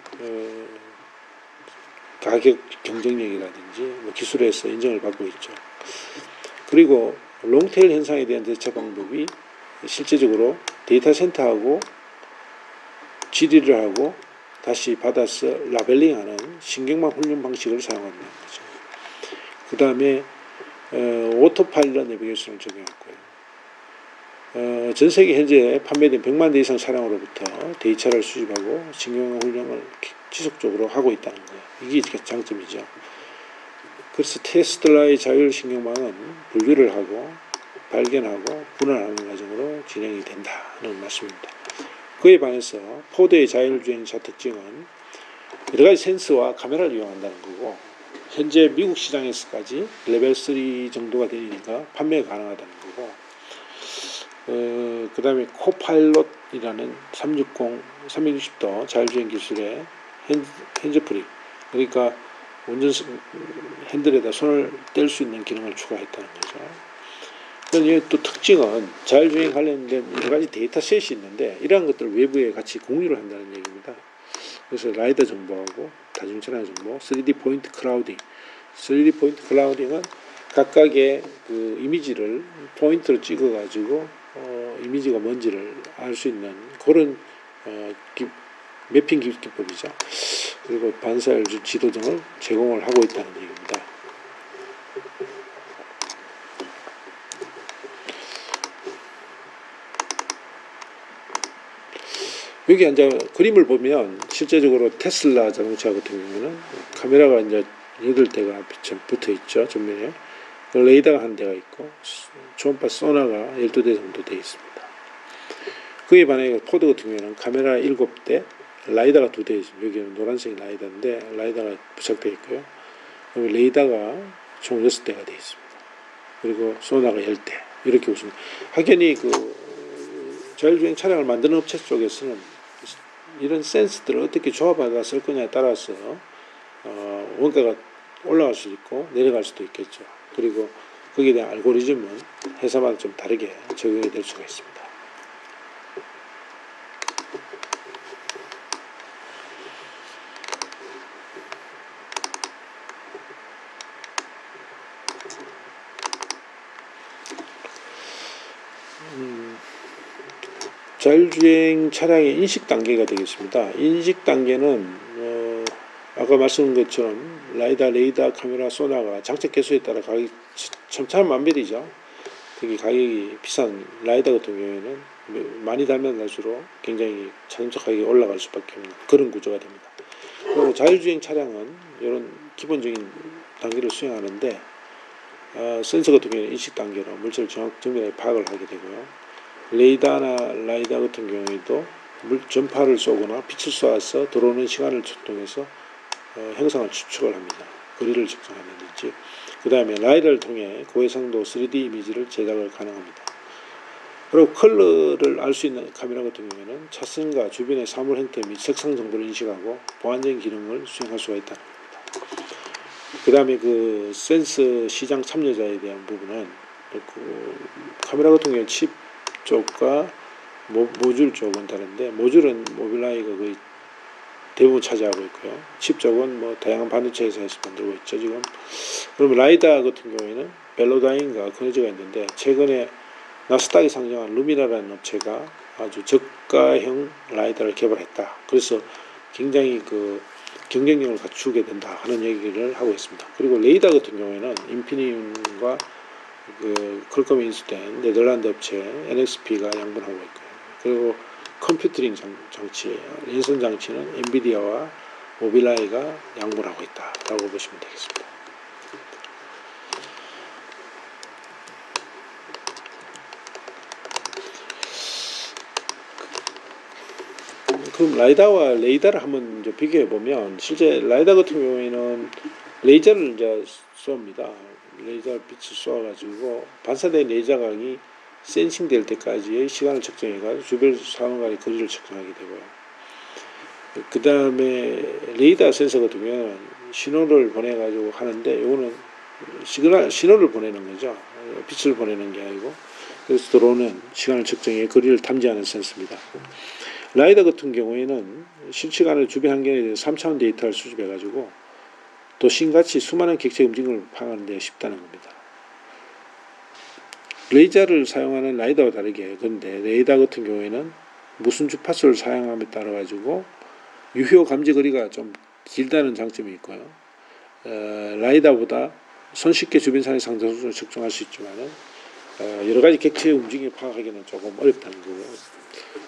가격 경쟁력이라든지 뭐 기술에서 인정을 받고 있죠. 그리고 롱테일 현상에 대한 대처 방법이 실제적으로 데이터 센터하고 질의를 하고 다시 받아서 라벨링하는 신경망 훈련 방식을 사용한다는 거죠. 그 다음에 오토파일럿 내비게이션을 적용했고요. 전 세계 현재 판매된 100만 대 이상 차량으로부터 데이터를 수집하고 신경망 훈련을 지속적으로 하고 있다는 거예요. 이게 장점이죠. 그래서 테슬라의 자율신경망은 분류를 하고 발견하고 분할하는 과정으로 진행이 된다는 말씀입니다. 그에 반해서 포드의 자율주행차 특징은 여러 가지 센서와 카메라를 이용한다는 거고 현재 미국 시장에서까지 레벨 3 정도가 되니까 판매가 가능하다는 거고 그 다음에 코파일럿이라는 360도 자율주행 기술의 핸즈프리 그러니까 운전 핸들에다 손을 뗄 수 있는 기능을 추가했다는 거죠. 그런데 또 특징은 자율주행 관련된 여러 가지 데이터셋이 있는데 이러한 것들을 외부에 같이 공유를 한다는 얘기입니다. 그래서 라이더 정보하고 다중차량 정보, 3D 포인트 클라우딩. 3D 포인트 클라우딩은 각각의 그 이미지를 포인트로 찍어가지고 이미지가 뭔지를 알 수 있는 그런 매핑 기법이죠. 그리고 반사열 지도 등을 제공을 하고 있다는 얘기입니다. 여기 이제 그림을 보면 실제적으로 테슬라 자동차 같은 경우는 카메라가 이제 8대가 붙어 있죠. 전면에. 레이더가 한 대가 있고 초음파 소나가 12대 정도 되어 있습니다. 그에 반해 포드 같은 경우에는 카메라 7대, 라이더가 2대 있습니다. 여기는 노란색 라이더인데 라이더가 부착되어 있고요. 그리고 레이더가 총 6대가 되어 있습니다. 그리고 소나가 10대 이렇게 보시면 확연히 자율주행 차량을 만드는 업체 쪽에서는 이런 센스들을 어떻게 조합하다 쓸 거냐에 따라서 원가가 올라갈 수도 있고 내려갈 수도 있겠죠. 그리고 거기에 대한 알고리즘은 회사마다 좀 다르게 적용이 될 수가 있습니다. 자율주행 차량의 인식 단계가 되겠습니다. 인식 단계는 아까 말씀드린 것처럼 라이다, 레이더, 카메라, 소나가 장착 개수에 따라 가격이 천차만별이죠. 특히 가격이 비싼 라이더 같은 경우에는 많이 달면 갈수록 굉장히 자동차 가격이 올라갈 수밖에 없는 그런 구조가 됩니다. 그리고 자율주행 차량은 이런 기본적인 단계를 수행하는데 센서 같은 경우에는 인식 단계로 물체를 정밀하게 파악을 하게 되고요. 레이더나 라이더 같은 경우에도 전파를 쏘거나 빛을 쏘아서 들어오는 시간을 통해서 형상을 추측을 합니다. 거리를 측정한다든지. 그 다음에 라이더를 통해 고해상도 3D 이미지를 제작을 가능합니다. 그리고 컬러를 알 수 있는 카메라 같은 경우에는 차선과 주변의 사물 형태 및 색상 정보를 인식하고 보안적인 기능을 수행할 수가 있다는 겁니다. 그 다음에 그 센서 시장 참여자에 대한 부분은 그 카메라 같은 경우에 칩 쪽과 모듈 쪽은 다른데, 모듈은 모빌라이가 거의 대부분 차지하고 있고요. 칩 쪽은 뭐 다양한 반도체 회사에서 만들고 있죠 지금. 그러면 라이다 같은 경우에는 벨로다인과 커네즈가 있는데, 최근에 나스닥에 상장한 루미나라는 업체가 아주 저가형 라이다를 개발했다. 그래서 굉장히 그 경쟁력을 갖추게 된다 하는 얘기를 하고 있습니다. 그리고 레이더 같은 경우에는 인피니움과 그 퀄컴이 인수된 네덜란드 업체 NXP가 양분하고 있고요. 그리고 컴퓨터링 장치, 연선 장치는 엔비디아와 모빌라이가 양분하고 있다라고 보시면 되겠습니다. 그럼 라이다와 레이더를 한번 이제 비교해 보면, 실제 라이더 같은 경우에는 레이저를 이제 쏩니다. 레이저 빛을 쏘아가지고 반사된 레이저광이 센싱 될 때까지의 시간을 측정해가지고 주변 사물간의 거리를 측정하게 되고요. 그 다음에 레이더 센서 같은 경우는 신호를 보내가지고 하는데, 이거는 신호를 보내는 거죠. 빛을 보내는 게 아니고, 그래서 들어오는 시간을 측정해 거리를 탐지하는 센서입니다. 라이더 같은 경우에는 실시간으로 주변 환경에 대해서 3차원 데이터를 수집해가지고 도심같이 수많은 객체 움직임을 파악하는 데 쉽다는 겁니다. 레이저를 사용하는 라이더와 다르게, 그런데 레이더 같은 경우에는 무슨 주파수를 사용함에 따라 가지고 유효 감지 거리가 좀 길다는 장점이 있고요. 라이더보다 손쉽게 주변산의 상승을 측정할 수 있지만은 여러 가지 객체의 움직임을 파악하기는 조금 어렵다는 거고요.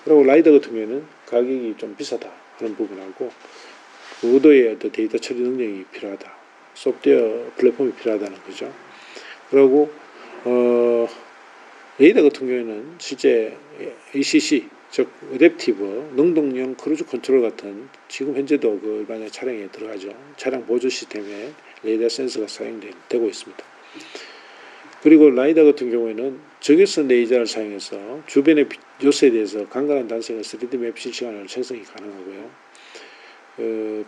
그리고 라이더 같은 경우에는 가격이 좀 비싸다 하는 부분하고, 그 의도의 어떤 데이터 처리 능력이 필요하다, 소프트웨어 플랫폼이 필요하다는 거죠. 그리고 레이더 같은 경우에는 실제 ACC, 즉 어댑티브 능동형 크루즈 컨트롤 같은, 지금 현재도 그 일반의 차량에 들어가죠. 차량 보조 시스템에 레이더 센서가 사용되고 있습니다. 그리고 라이더 같은 경우에는 적외선 레이저를 사용해서 주변의 요소에 대해서 간단한 단색의 3D 맵 실시간으로 생성이 가능하고요.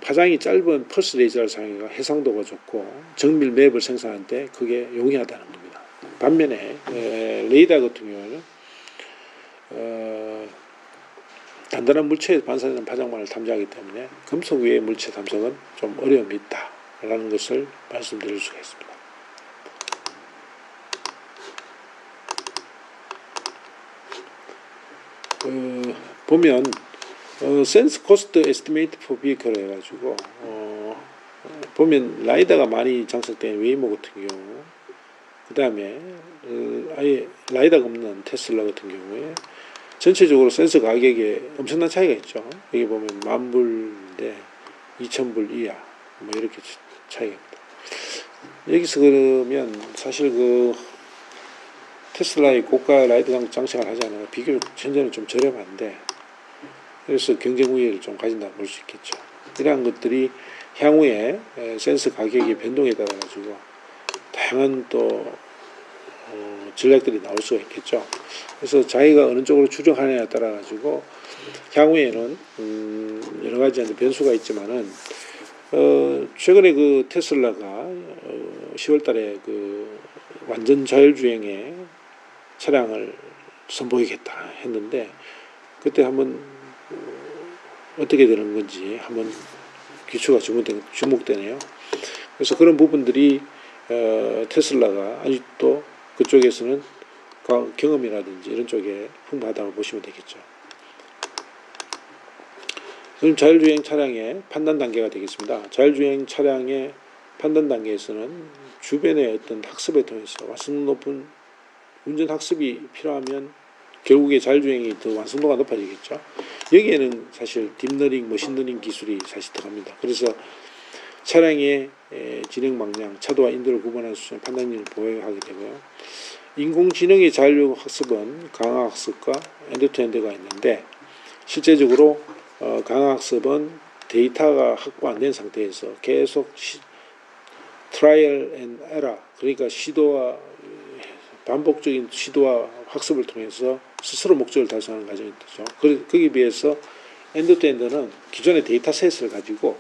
파장이 짧은 펄스 레이저를 사용해서 해상도가 좋고 정밀 맵을 생성하는데 그게 용이하다는 겁니다. 반면에 레이더 같은 경우는 단단한 물체에 반사되는 파장만을 탐지하기 때문에 금속 위의 물체 탐색은 좀 어려움이 있다라는 것을 말씀드릴 수가 있습니다. 보면 센스 코스트 에스티메이트 포 비커를 해가지고 보면 라이더가 많이 장착된 웨이모 같은 경우, 그 다음에 아예 라이더가 없는 테슬라 같은 경우에 전체적으로 센서 가격에 엄청난 차이가 있죠. 여기 보면 10,000불인데 2,000불 이하 뭐 이렇게 차이가 있다. 여기서 그러면 사실 그 테슬라의 고가 라이더 장착을 하지 않아요. 비교적 현재는 좀 저렴한데, 그래서 경쟁 우위를 좀 가진다고 볼 수 있겠죠. 이러한 것들이 향후에 센서 가격의 변동에 따라 가지고 다양한 또 전략들이 나올 수가 있겠죠. 그래서 자기가 어느 쪽으로 추정하느냐에 따라 가지고 향후에는 여러 가지 변수가 있지만은 최근에 그 테슬라가 10월달에 그 완전 자율주행의 차량을 선보이겠다 했는데, 그때 한번 어떻게 되는 건지 한번 기초가 주목되네요. 그래서 그런 부분들이 테슬라가 아직도 그쪽에서는 경험이라든지 이런 쪽에 풍부하다고 보시면 되겠죠. 그럼 자율주행 차량의 판단 단계가 되겠습니다. 자율주행 차량의 판단 단계에서는 주변의 어떤 학습을 통해서 완성도 높은 운전 학습이 필요하면 결국에 자율주행이 더 완성도가 높아지겠죠. 여기에는 사실 딥러닝, 머신러닝 기술이 사실 들어갑니다. 그래서 차량의 진행 방향, 차도와 인도를 구분할 수 있는 판단력을 보호하게 되고요. 인공지능의 자율 학습은 강화학습과 엔드투엔드가 있는데, 실제적으로 강화학습은 데이터가 확보 안 된 상태에서 계속 트라이얼 앤 에러, 그러니까 반복적인 시도와 학습을 통해서 스스로 목적을 달성하는 과정이 되죠. 거기에 비해서 엔드투엔드는 기존의 데이터셋을 가지고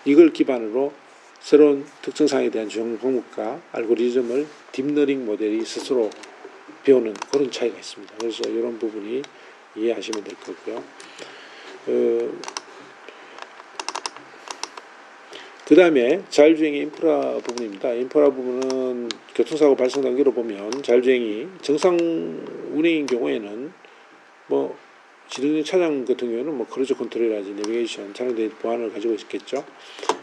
이걸 기반으로 새로운 특정사항에 대한 적용 방법과 알고리즘을 딥러닝 모델이 스스로 배우는 그런 차이가 있습니다. 그래서 이런 부분이 이해하시면 될 거고요. 그 다음에 자율주행의 인프라 부분입니다. 인프라 부분은 교통사고 발생 단계로 보면 자율주행이 정상 운행인 경우에는 뭐 지능형 차량 같은 경우는 뭐 크루즈 컨트롤이라든지 내비게이션, 차량의 보안을 가지고 있겠죠.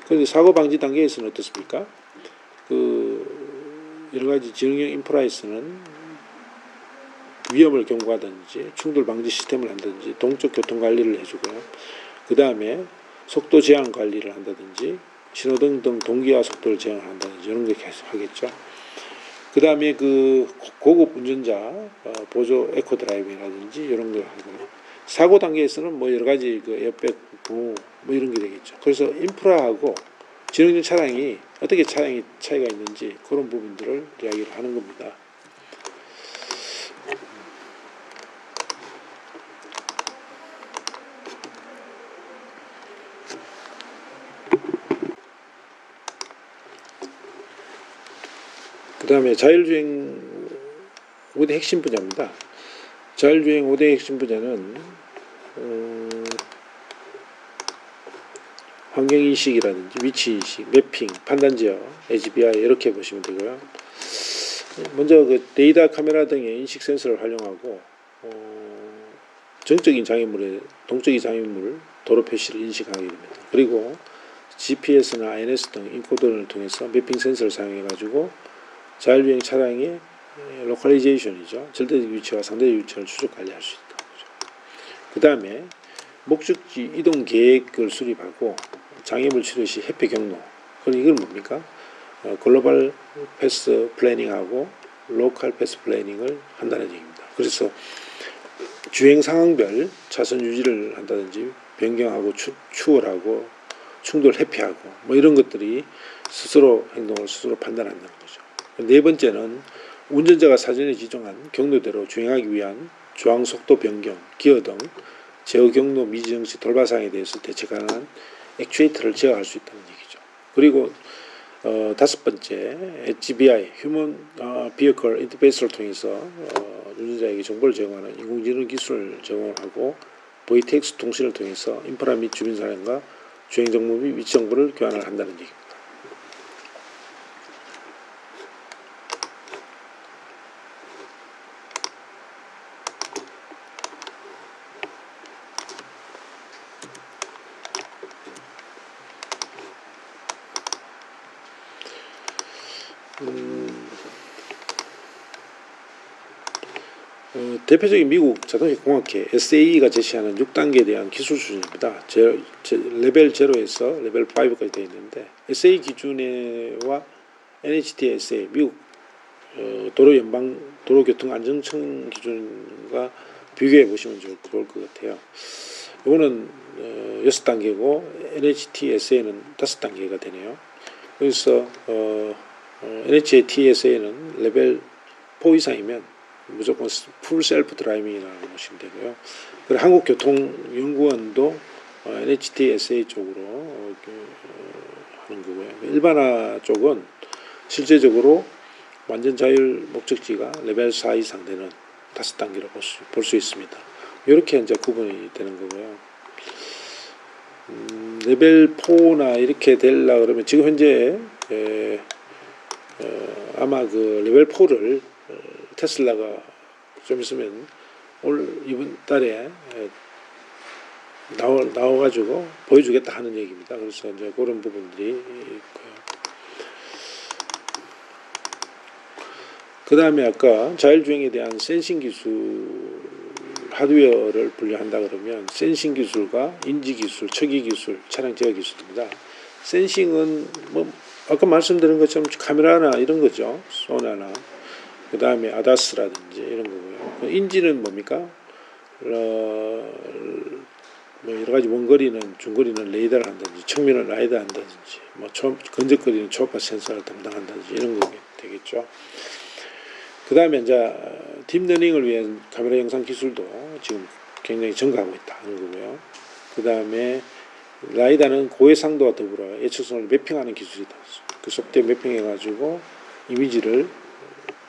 그런데 사고 방지 단계에서는 어떻습니까? 여러 가지 지능형 인프라에서는 위험을 경고하든지 충돌 방지 시스템을 한다든지 동적 교통 관리를 해주고요. 그 다음에 속도 제한 관리를 한다든지 신호등 등 동기화 속도를 제한을 한다든지 이런 게 계속 하겠죠. 그 다음에 고급 운전자 보조 에코 드라이빙이라든지 이런 걸 하고요. 사고 단계에서는 뭐 여러 가지 에어백 보호 뭐 이런 게 되겠죠. 그래서 인프라하고 지능형 차량이 어떻게 차량이 차이가 있는지 그런 부분들을 이야기를 하는 겁니다. 그 다음에 자율주행 5대 핵심 분야입니다. 자율주행 5대 핵심 분야는 환경인식이라든지 위치인식, 매핑, 판단제어, HBI 이렇게 보시면 되고요. 먼저 데이터 카메라 등의 인식 센서를 활용하고 정적인 장애물에 동적인 장애물 도로 표시를 인식하게 됩니다. 그리고 GPS나 INS 등 인코더를 통해서 매핑 센서를 사용해 가지고 자율주행 차량의 로컬리제이션이죠. 절대적 위치와 상대적 위치를 추적 관리할 수 있다. 그 다음에 목적지 이동 계획을 수립하고 장애물 치료 시 해피 경로. 그럼 이건 뭡니까? 글로벌 패스 플래닝하고 로컬 패스 플래닝을 한다는 얘기입니다. 그래서 주행 상황별 차선 유지를 한다든지 변경하고 추월하고 충돌 회피하고 뭐 이런 것들이 스스로 행동을 스스로 판단한다는 거죠. 네 번째는 운전자가 사전에 지정한 경로대로 주행하기 위한 조항 속도 변경, 기어 등 제어 경로 미지정 시 돌발 사항에 대해서 대처 가능한 액추에이터를 제어할 수 있다는 얘기죠. 그리고 다섯 번째 HBI, Human Vehicle Interface를 통해서 운전자에게 정보를 제공하는 인공지능 기술을 제공을 하고 VTX 통신을 통해서 인프라 및 주변 사람과 주행 정보 및 위치 정보를 교환을 한다는 얘기입니다. 대표적인 미국 자동차 공학회 SAE가 제시하는 6단계에 대한 기술 수준입니다. 레벨 0에서 레벨 5까지 되어 있는데 SAE 기준과 NHTSA 미국 도로교통안전청 기준과 비교해 보시면 좋을 것 같아요. 이거는 6단계고 NHTSA는 5단계가 되네요. 그래서 NHTSA는 레벨 4 이상이면 무조건 풀 셀프 드라이빙이라고 보시면 되고요. 그리고 한국교통연구원도 NHTSA 쪽으로 하는 거고요. 일반화 쪽은 실제적으로 완전 자율 목적지가 레벨 4 이상 되는 5단계로 볼 수 있습니다. 이렇게 이제 구분이 되는 거고요. 레벨 4나 이렇게 되려 그러면 지금 현재 아마 레벨 4를 테슬라가 좀 있으면 이번 달에 나와가지고 보여주겠다 하는 얘기입니다. 그래서 이제 그런 부분들이 있고요. 그 다음에 아까 자율주행에 대한 센싱 기술을 하드웨어를 분류한다 그러면 센싱 기술과 인지 기술, 처리 기술, 차량 제어 기술입니다. 센싱은 뭐 아까 말씀드린 것처럼 카메라나 이런 거죠. 소나나 그 다음에 아다스라든지 이런 거고요. 인지는 뭡니까? 뭐 여러 가지 원거리는 중거리는 레이더를 한다든지 측면을 라이더 한다든지 뭐 근접거리는 초음파 센서를 담당한다든지 이런 거 되겠죠. 그 다음에 이제 딥러닝을 위한 카메라 영상 기술도 지금 굉장히 증가하고 있다는 거고요. 그 다음에 라이다는 고해상도와 더불어 예측선을 매핑하는 기술이다. 그 속도에 매핑해가지고 이미지를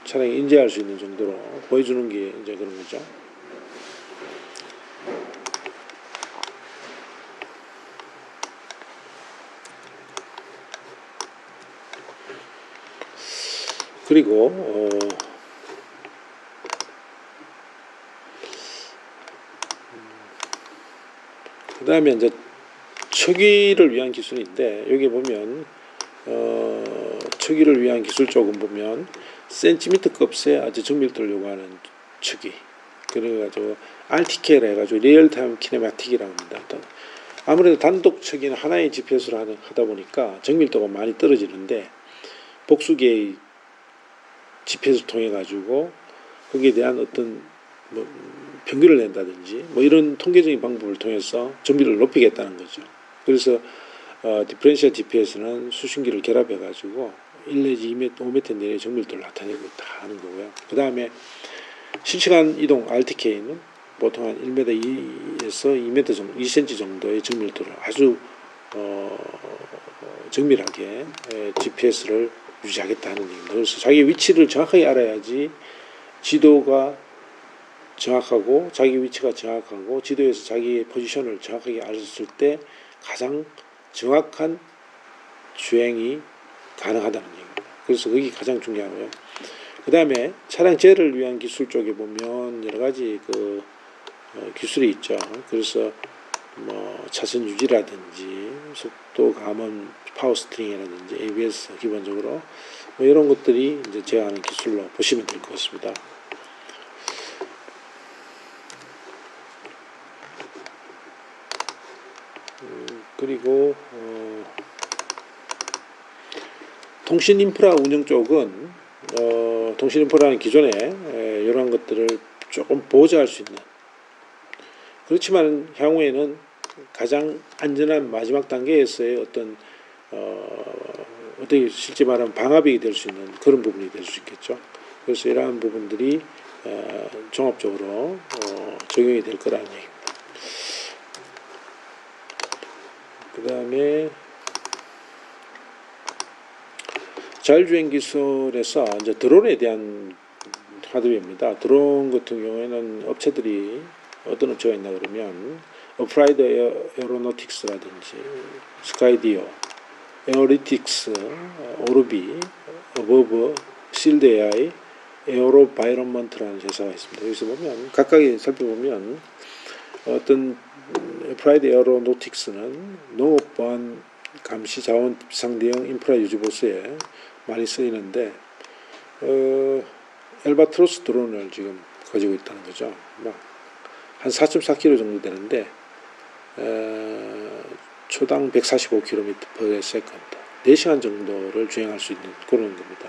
차량이 인지할 수 있는 정도로 보여주는 게 이제 그런 거죠. 그리고 그 다음에 이제 처기를 위한 기술인데 여기 보면 처기를 위한 기술 쪽은 보면 센티미터 값에 아주 정밀도를 요구하는 처기, 그래가지고 RTK라 해가지고 리얼타임 키네마틱이라고 합니다. 아무래도 단독 처기는 하나의 GPS로 하다 보니까 정밀도가 많이 떨어지는데 복수계의 GPS를 통해 가지고 거기에 대한 어떤 뭐 평균을 낸다든지 뭐 이런 통계적인 방법을 통해서 정밀을 높이겠다는 거죠. 그래서 디퍼런셜 GPS는 수신기를 결합해 가지고 1 내지 2m, 5m 내외의 정밀도를 나타내고 있다 하는 거고요. 그 다음에 실시간 이동 RTK는 보통 한 1m2에서 2m 정도, 2cm 정도의 정밀도를 아주 정밀하게 GPS를 유지하겠다는 얘기입니다. 그래서 자기 위치를 정확하게 알아야지 지도가 정확하고 자기 위치가 정확하고 지도에서 자기의 포지션을 정확하게 알았을 때 가장 정확한 주행이 가능하다는 얘기입니다. 그래서 그게 가장 중요하고요. 그 다음에 차량 제어를 위한 기술 쪽에 보면 여러 가지 기술이 있죠. 그래서 뭐 차선 유지라든지 속도 감원 파워 스트링이라든지 ABS 기본적으로 뭐 이런 것들이 이제 제어하는 기술로 보시면 될 것 같습니다. 그리고 통신 인프라 운영 쪽은 통신 인프라는 기존에 이러한 것들을 조금 보조할 수 있는, 그렇지만 향후에는 가장 안전한 마지막 단계에서의 어떻게 실제 말하면 방합이 될 수 있는 그런 부분이 될 수 있겠죠. 그래서 이러한 부분들이 종합적으로 적용이 될 거라는 얘기입니다. 그 다음에 자율주행 기술에서 이제 드론에 대한 하드웨어입니다. 드론 같은 경우에는 업체들이 어떤 업체가 있나 그러면 어프라이드 에어로노틱스라든지 스카이디오, 에어리틱스, 오르비, 어버브, 실드 AI, 에어로바이런먼트라는 회사가 있습니다. 여기서 보면 각각에 살펴보면 어떤 어프라이드 에어로노틱스는 농업 보안 감시 자원 비상대응 인프라 유지 보수에 많이 쓰이는데 엘바트로스 드론을 지금 가지고 있다는 거죠. 한 4.4km 정도 되는데 초당 145km/s 4시간 정도를 주행할 수 있는 그런 겁니다.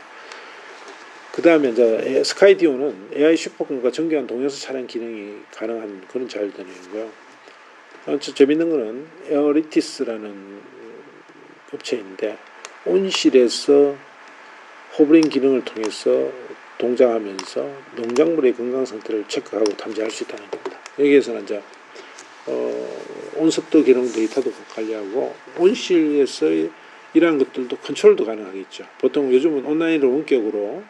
그 다음에 이제 스카이디오는 AI 슈퍼컴과 정교한 동영상 촬영 기능이 가능한 그런 자율드론이고요. 재밌는 거는 에어리티스라는 업체인데 온실에서 호버링 기능을 통해서 동작하면서 농작물의 건강 상태를 체크하고 탐지할 수 있다는 겁니다. 여기에서는 이제 온습도 기능 데이터도 관리하고 온실에서 이러한 것들도 컨트롤도 가능하겠죠. 보통 요즘은 온라인으로 원격으로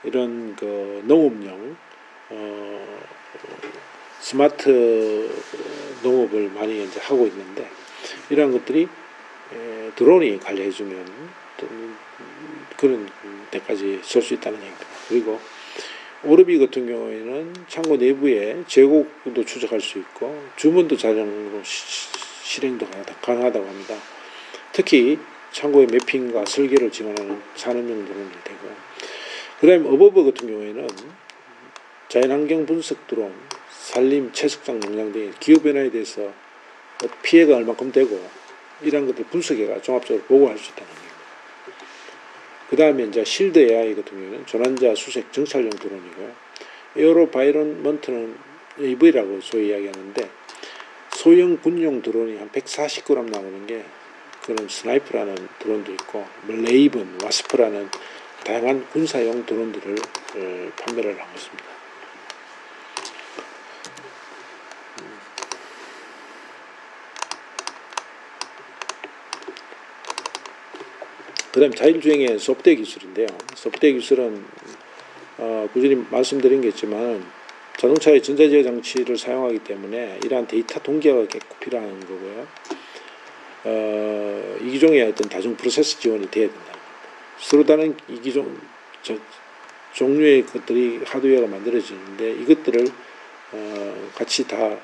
이런 농업용 스마트 농업을 많이 이제 하고 있는데 이러한 것들이 드론이 관리해주면 그런 데까지 쓸 수 있다는 얘기입니다. 그리고 오르비 같은 경우에는 창고 내부에 제곡도 추적할 수 있고 주문도 자동으로 실행도 가능하다고 합니다. 특히 창고의 매핑과 설계를 지원하는 산업용 드론이 되고, 그 다음에 어버버 같은 경우에는 자연환경 분석 드론, 산림, 채석장, 농장 등의 기후 변화에 대해서 피해가 얼마큼 되고 이런 것들 분석해가 종합적으로 보고할 수 있다는 얘기입니다. 그 다음에 이제 실드 AI 같은 경우는 조난자 수색 정찰용 드론이고요. 에어로바이런먼트는 AV라고 소위 이야기하는데 소형 군용 드론이 한 140g 나오는 게 그런 스나이프라는 드론도 있고 레이븐, 와스프라는 다양한 군사용 드론들을 판매를 하고 있습니다. 그 다음 자율주행의 소프트웨어 기술인데요. 소프트웨어 기술은 꾸준히 말씀드린 게 있지만 자동차의 전자제어 장치를 사용하기 때문에 이러한 데이터 동기화가 꼭 필요한 거고요. 이기종의 어떤 다중 프로세스 지원이 돼야 된다. 서로 다른 이기종 종류의 것들이 하드웨어가 만들어지는데 이것들을 같이 다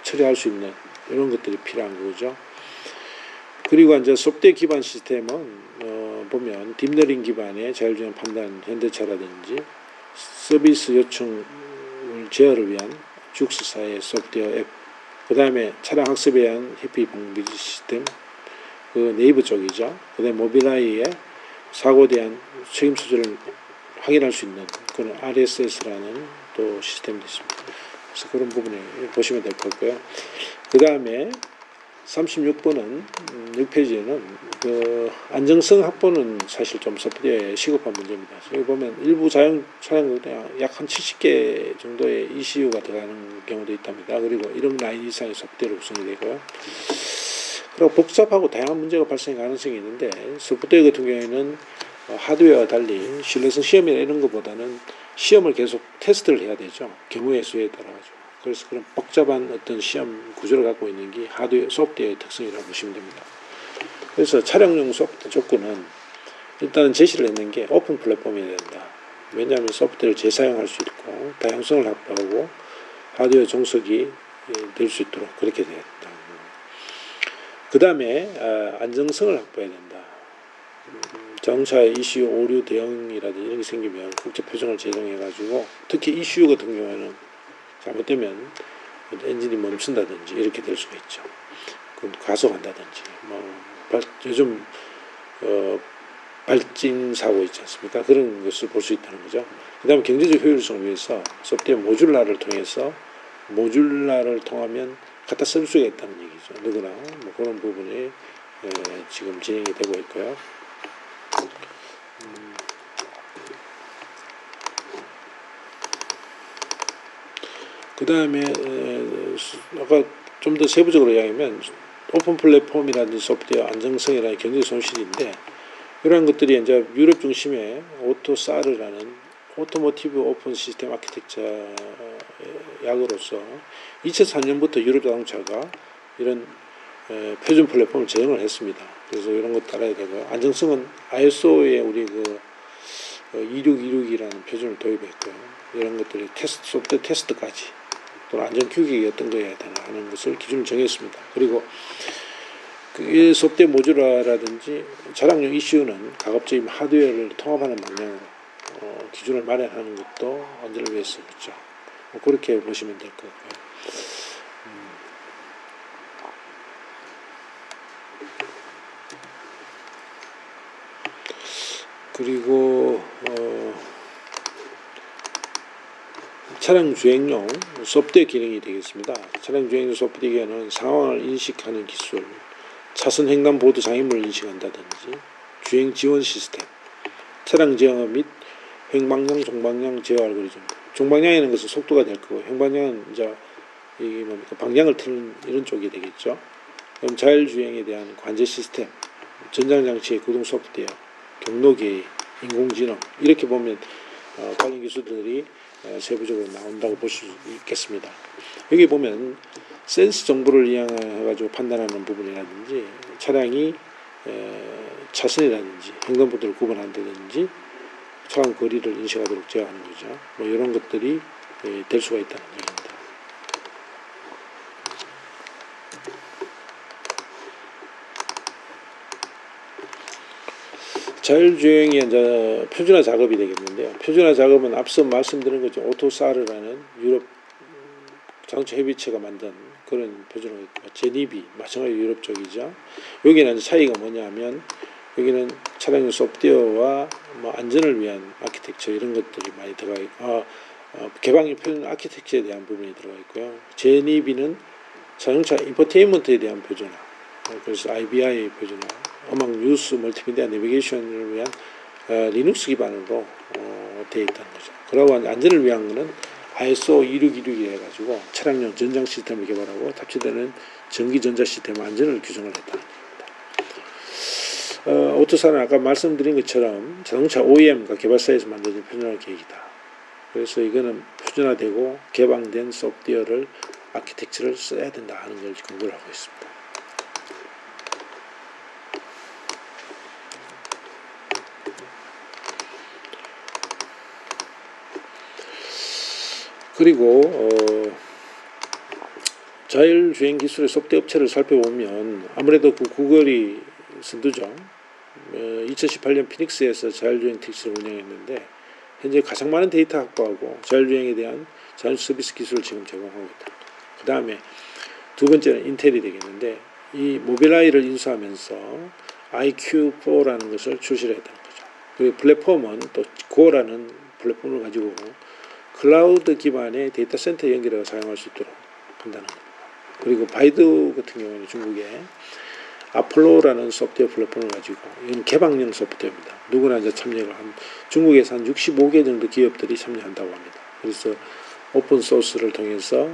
처리할 수 있는 이런 것들이 필요한 거죠. 그리고 이제 소프트웨어 기반 시스템은 보면 딥러닝 기반의 자율주행 판단 현대차라든지 서비스 요청을 제어를 위한 죽스사의 소프트웨어 앱, 그 다음에 차량 학습에 의한 해피 방지 시스템, 그 네이버 쪽이죠. 그 다음에 모빌아이의 사고에 대한 책임 소재를 확인할 수 있는 그런 RSS라는 또 시스템도 있습니다. 그래서 그런 부분을 보시면 될 것 같고요. 그 다음에 36번은 6페이지에는 그 안정성 확보는 사실 좀 소프트웨어에 시급한 문제입니다. 여기 보면 일부 자동 차량들도 약 한 70개 정도의 ECU가 들어가는 경우도 있답니다. 그리고 이런 라인 이상의 소프트웨어로 구성이 되고요. 그리고 복잡하고 다양한 문제가 발생 가능성이 있는데 소프트웨어 같은 경우에는 하드웨어와 달리 신뢰성 시험이나 이런 것보다는 시험을 계속 테스트를 해야 되죠. 경우의 수에 따라 가지고. 그래서 그런 복잡한 어떤 시험 구조를 갖고 있는 게 하드웨어, 소프트웨어의 특성이라고 보시면 됩니다. 그래서 차량용 소프트 조건은 일단은 제시를 했는 게 오픈 플랫폼이어야 된다. 왜냐하면 소프트웨어를 재사용할 수 있고 다양성을 확보하고 하드웨어 종속이 될 수 있도록 그렇게 되어야 된다. 그 다음에 안정성을 확보해야 된다. 자동차의 ECU 오류 대응이라든지 이런 게 생기면 국제 표준을 제정해가지고 특히 ECU 같은 경우에는 잘못되면 엔진이 멈춘다든지 이렇게 될 수가 있죠. 그럼 가속한다든지 요즘 발진 사고 있지 않습니까? 그런 것을 볼 수 있다는 거죠. 그 다음에 경제적 효율성을 위해서 소프트웨어 모듈라를 통해서 모듈라를 통하면 갖다 쓸 수가 있다는 얘기죠. 누구나 그런 부분이 지금 진행이 되고 있고요. 그 다음에 아까 좀 더 세부적으로 이야기하면 오픈 플랫폼이라든지 소프트웨어 안정성이라는 경제 손실인데 이러한 것들이 이제 유럽 중심의 오토사르라는 오토모티브 오픈 시스템 아키텍처 약으로서 2004년부터 유럽 자동차가 이런 표준 플랫폼을 제정을 했습니다. 그래서 이런 것 따라야 되고요. 안정성은 ISO에 우리 그 2626이라는 표준을 도입했고요. 이런 것들이 소프트웨어 테스트까지 또는 안전 규격이 어떤 거여야 되나 하는 것을 기준을 정했습니다. 그리고 그 소프트웨어 모듈라라든지 차량용 ECU는 가급적이면 하드웨어를 통합하는 방향으로 기준을 마련하는 것도 안전을 위해서 그렇죠. 그렇게 보시면 될 것 같고요. 그리고 차량 주행용 소프트웨어 기능이 되겠습니다. 차량 주행용 소프트웨어는 상황을 인식하는 기술, 차선 횡단보도 장애물을 인식한다든지 주행 지원 시스템, 차량 제어 및 횡방향, 종방향 제어 알고리즘. 종방향이라는 것은 속도가 될 거고 횡방향은 이제 이게 뭡니까 방향을 트는 이런 쪽이 되겠죠. 그럼 자율주행에 대한 관제 시스템, 전장장치의 구동 소프트웨어, 경로 계획, 인공지능 이렇게 보면 관련 기술들이 세부적으로 나온다고 볼 수 있겠습니다. 여기 보면 센스 정보를 이용해가지고 판단하는 부분이라든지 차량이 차선이라든지 횡단보도를 구분한다든지 차량 거리를 인식하도록 제어하는 거죠. 이런 것들이 될 수가 있다는 얘기입니다. 자율주행이 이제 표준화 작업이 되겠는데요. 표준화 작업은 앞서 말씀드린 것처럼 오토사르라는 유럽 자동차 협의체가 만든 그런 표준어가 있고, 제니비 마찬가지로 유럽 쪽이죠. 여기는 차이가 뭐냐면 여기는 차량용 소프트웨어와 뭐 안전을 위한 아키텍처 이런 것들이 많이 들어가 있고, 개방이 표준 아키텍처에 대한 부분이 들어가 있고요. 제니비는 자동차 인포테인먼트에 대한 표준어, 그래서 IBI 표준어, 음악, 뉴스, 멀티미디어, 내비게이션을 위한 리눅스 기반으로 되어 있다는 거죠. 그러고 안전을 위한 거는 ISO 2626이 해가지고 차량용 전장 시스템을 개발하고 탑재되는 전기 전자 시스템 안전을 규정을 했다는 겁니다. 오토사는 아까 말씀드린 것처럼 자동차 OEM과 개발사에서 만들어진 표준화 계획이다. 그래서 이거는 표준화되고 개방된 소프트웨어를 아키텍처를 써야 된다 하는 걸 근거를 하고 있습니다. 그리고 자율주행 기술의 소프트웨어 업체를 살펴보면 아무래도 그 구글이 선두죠. 2018년 피닉스에서 자율주행 택시를 운영했는데 현재 가장 많은 데이터 확보하고 자율주행에 대한 자율 서비스 기술을 지금 제공하고 있다. 그 다음에 두 번째는 인텔이 되겠는데 이 모빌아이를 인수하면서 IQ4라는 것을 출시를 했다는 거죠. 그리고 플랫폼은 또 고라는 플랫폼을 가지고 클라우드 기반의 데이터 센터 연결해서 사용할 수 있도록 한다는 겁니다. 그리고 바이두 같은 경우에는 중국에 아폴로라는 소프트웨어 플랫폼을 가지고 이건 개방형 소프트웨어입니다. 누구나 이제 참여를 한 중국에서 한 65개 정도 기업들이 참여한다고 합니다. 그래서 오픈 소스를 통해서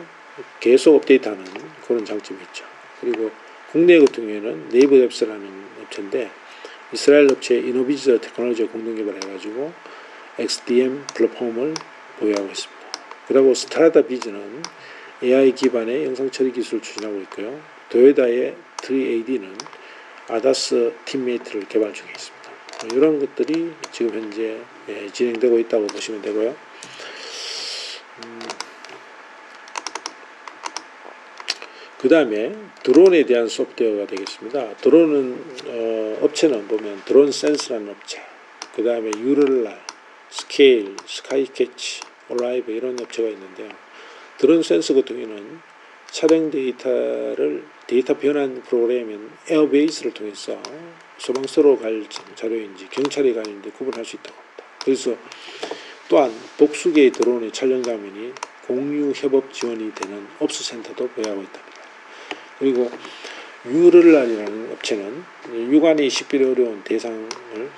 계속 업데이트하는 그런 장점이 있죠. 그리고 국내 같은 경우에는 네이버 앱스라는 업체인데 이스라엘 업체 이노비즈 테크놀로지와 공동 개발해가지고 XDM 플랫폼을 보유하고 있습니다. 그리고 스트라다 비즈는 AI 기반의 영상 처리 기술을 추진하고 있고요. 도요다의 3AD는 아다스 팀메이트를 개발 중에 있습니다. 이런 것들이 지금 현재 진행되고 있다고 보시면 되고요. 그 다음에 드론에 대한 소프트웨어가 되겠습니다. 드론은 업체는 보면 드론 센스라는 업체, 그 다음에 유럴라, 스케일, 스카이캐치, 올라이브 이런 업체가 있는데요. 드론 센서 같은 경우는 촬영 데이터 변환 프로그램인 에어베이스를 통해서 소방서로 갈 자료인지 경찰에 가는데 구분할 수 있다고 합니다. 그래서 또한 복수계의 드론의 촬영 장면이 공유 협업 지원이 되는 업스센터도 보유하고 있답니다. 그리고 유럴란이라는 업체는 육안이 식별이 어려운 대상을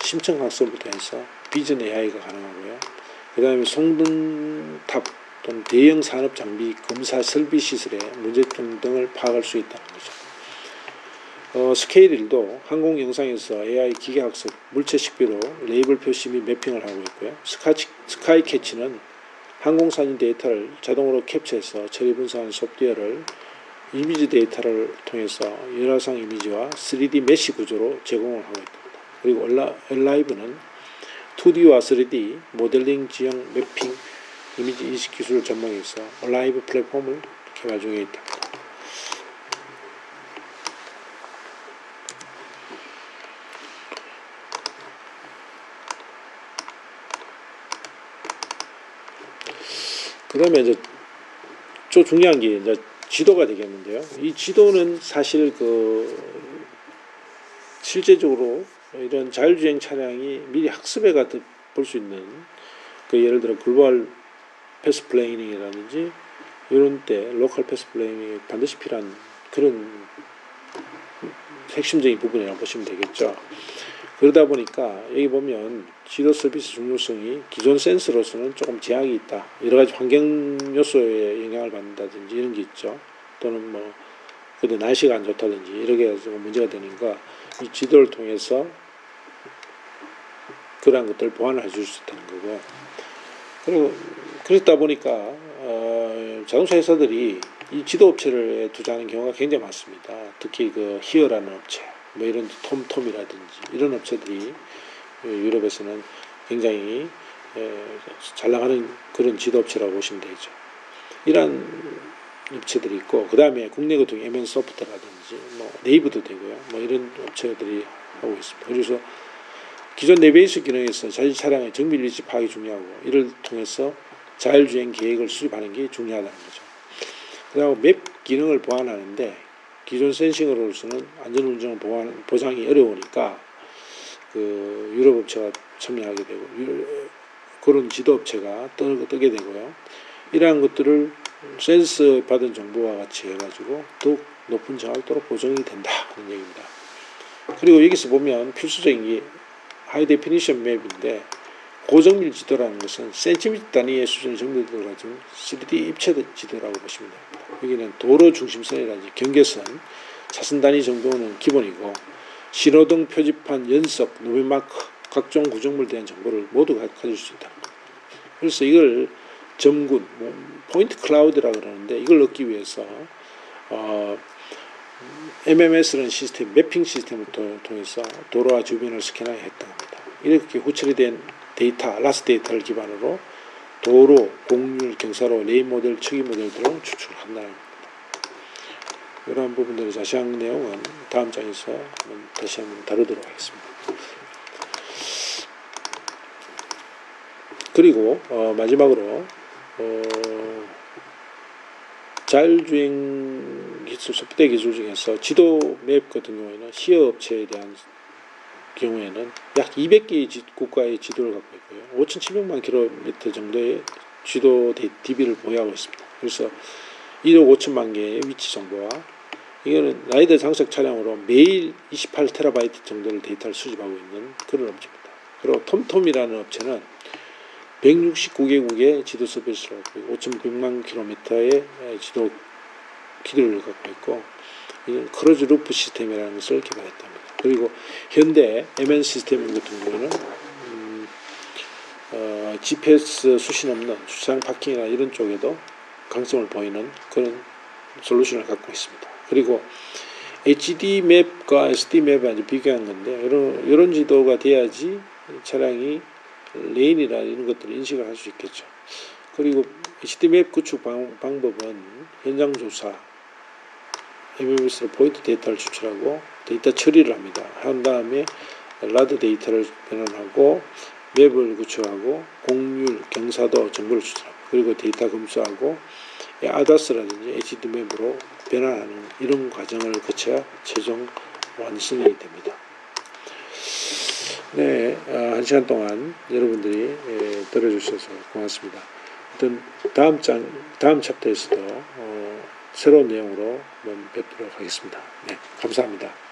심층 학습부터 해서 비전 AI가 가능하고요. 그 다음에 송등탑 또는 대형 산업 장비 검사 설비 시설의 문제점 등을 파악할 수 있다는 거죠. 스케일일도 항공 영상에서 AI 기계학습, 물체 식별로 레이블 표시 및 매핑을 하고 있고요. 스카이캐치는 항공사진 데이터를 자동으로 캡처해서 처리 분석하는 소프트웨어를 이미지 데이터를 통해서 열화상 이미지와 3D 메쉬 구조로 제공을 하고 있습니다. 그리고 엘라이브는 2D와 3D 모델링 지형 매핑 이미지 인식 기술을 전망해서 라이브 플랫폼을 개발 중에 있다. 그 다음에 이제 좀 중요한 게 이제 지도가 되겠는데요. 이 지도는 사실 실제적으로 이런 자율주행 차량이 미리 학습해 가듯 볼 수 있는 예를 들어 글로벌 패스 플레이닝이라든지 이런 때 로컬 패스 플레이닝이 반드시 필요한 그런 핵심적인 부분이라고 보시면 되겠죠. 그러다 보니까 여기 보면 지도 서비스 중요성이 기존 센서로서는 조금 제약이 있다. 여러 가지 환경 요소에 영향을 받는다든지 이런 게 있죠. 또는 근데 날씨가 안 좋다든지 이렇게 해서 문제가 되니까 이 지도를 통해서 그러한 것들을 보완을 해줄 수 있다는 거고요. 그리고 그렇다 보니까 자동차 회사들이 이 지도 업체를 투자하는 경우가 굉장히 많습니다. 특히 히어라는 업체, 이런 톰톰이라든지 이런 업체들이 유럽에서는 굉장히 잘 나가는 그런 지도 업체라고 보시면 되죠. 이런 업체들이 있고, 그 다음에 국내 같은 경우 MN 소프트라든지 네이버도 되고요. 이런 업체들이 하고 있습니다. 그래서 기존 내비게이션 기능에서 자율 차량의 정밀 위치 파악이 중요하고 이를 통해서 자율주행 계획을 수립하는 게 중요하다는 거죠. 그리고 맵 기능을 보완하는데 기존 센싱으로서는 안전운전 보장이 어려우니까 그 유럽 업체가 참여하게 되고 그런 지도 업체가 뜨게 되고요. 이러한 것들을 센서 받은 정보와 같이 해가지고 더욱 높은 정확도로 보정이 된다 하는 얘기입니다. 그리고 여기서 보면 필수적인 게 하이 데피니션 맵인데 고정밀 지도라는 것은 센티미터 단위의 수준의 정밀도를 가진 3D 입체 지도라고 보시면 됩니다. 여기는 도로 중심선이라든지 경계선, 차선 단위 정도는 기본이고 신호등 표지판, 연석, 노면마크, 각종 구조물에 대한 정보를 모두 가질 수 있다. 그래서 이걸 점군, 포인트 클라우드라고 그러는데 이걸 얻기 위해서 MMS라는 시스템, 매핑 시스템을 통해서 도로와 주변을 스캔하여 했다고 합니다. 이렇게 후처리 된 데이터, 라스 데이터를 기반으로 도로, 공률, 경사로, 레인 모델, 측이 모델들을 추출한다는 겁니다. 이러한 부분들의 자세한 내용은 다음 장에서 다시 한번 다루도록 하겠습니다. 그리고 마지막으로 자율주행 기술, 소프트웨어 기술 중에서 지도 맵 같은 경우에는 시어 업체에 대한 경우에는 약 200개의 국가의 지도를 갖고 있고요. 5,700만 km 정도의 지도 DB를 보유하고 있습니다. 그래서 1억 5천만 개의 위치 정보와 이거는 라이더 장착 차량으로 매일 28TB 정도의 데이터를 수집하고 있는 그런 업체입니다. 그리고 톰톰이라는 업체는 169개국의 지도 서비스를 갖고 있고 5,100만 km의 지도 기술을 갖고 있고 이건 크로즈 루프 시스템이라는 것을 개발했답니다. 그리고 현대 MN 시스템 같은 경우는 GPS 수신 없는 주차장 파킹이나 이런 쪽에도 강성을 보이는 그런 솔루션을 갖고 있습니다. 그리고 HD 맵과 SD 맵을 비교한 건데 이런 지도가 돼야지 차량이 레인이나 이런 것들을 인식을 할 수 있겠죠. 그리고 HD 맵 구축 방법은 현장 조사, MMS로 포인트 데이터를 추출하고 데이터 처리를 합니다. 한 다음에 라드 데이터를 변환하고 맵을 구축하고 공률, 경사도 정보를 추출합니다. 그리고 데이터 검수하고 아다스라든지 HD 맵으로 변환하는 이런 과정을 거쳐야 최종 완성이 됩니다. 네, 한 시간 동안 여러분들이 들어주셔서 고맙습니다. 다음 챕터에서도 새로운 내용으로 뵙도록 하겠습니다. 네, 감사합니다.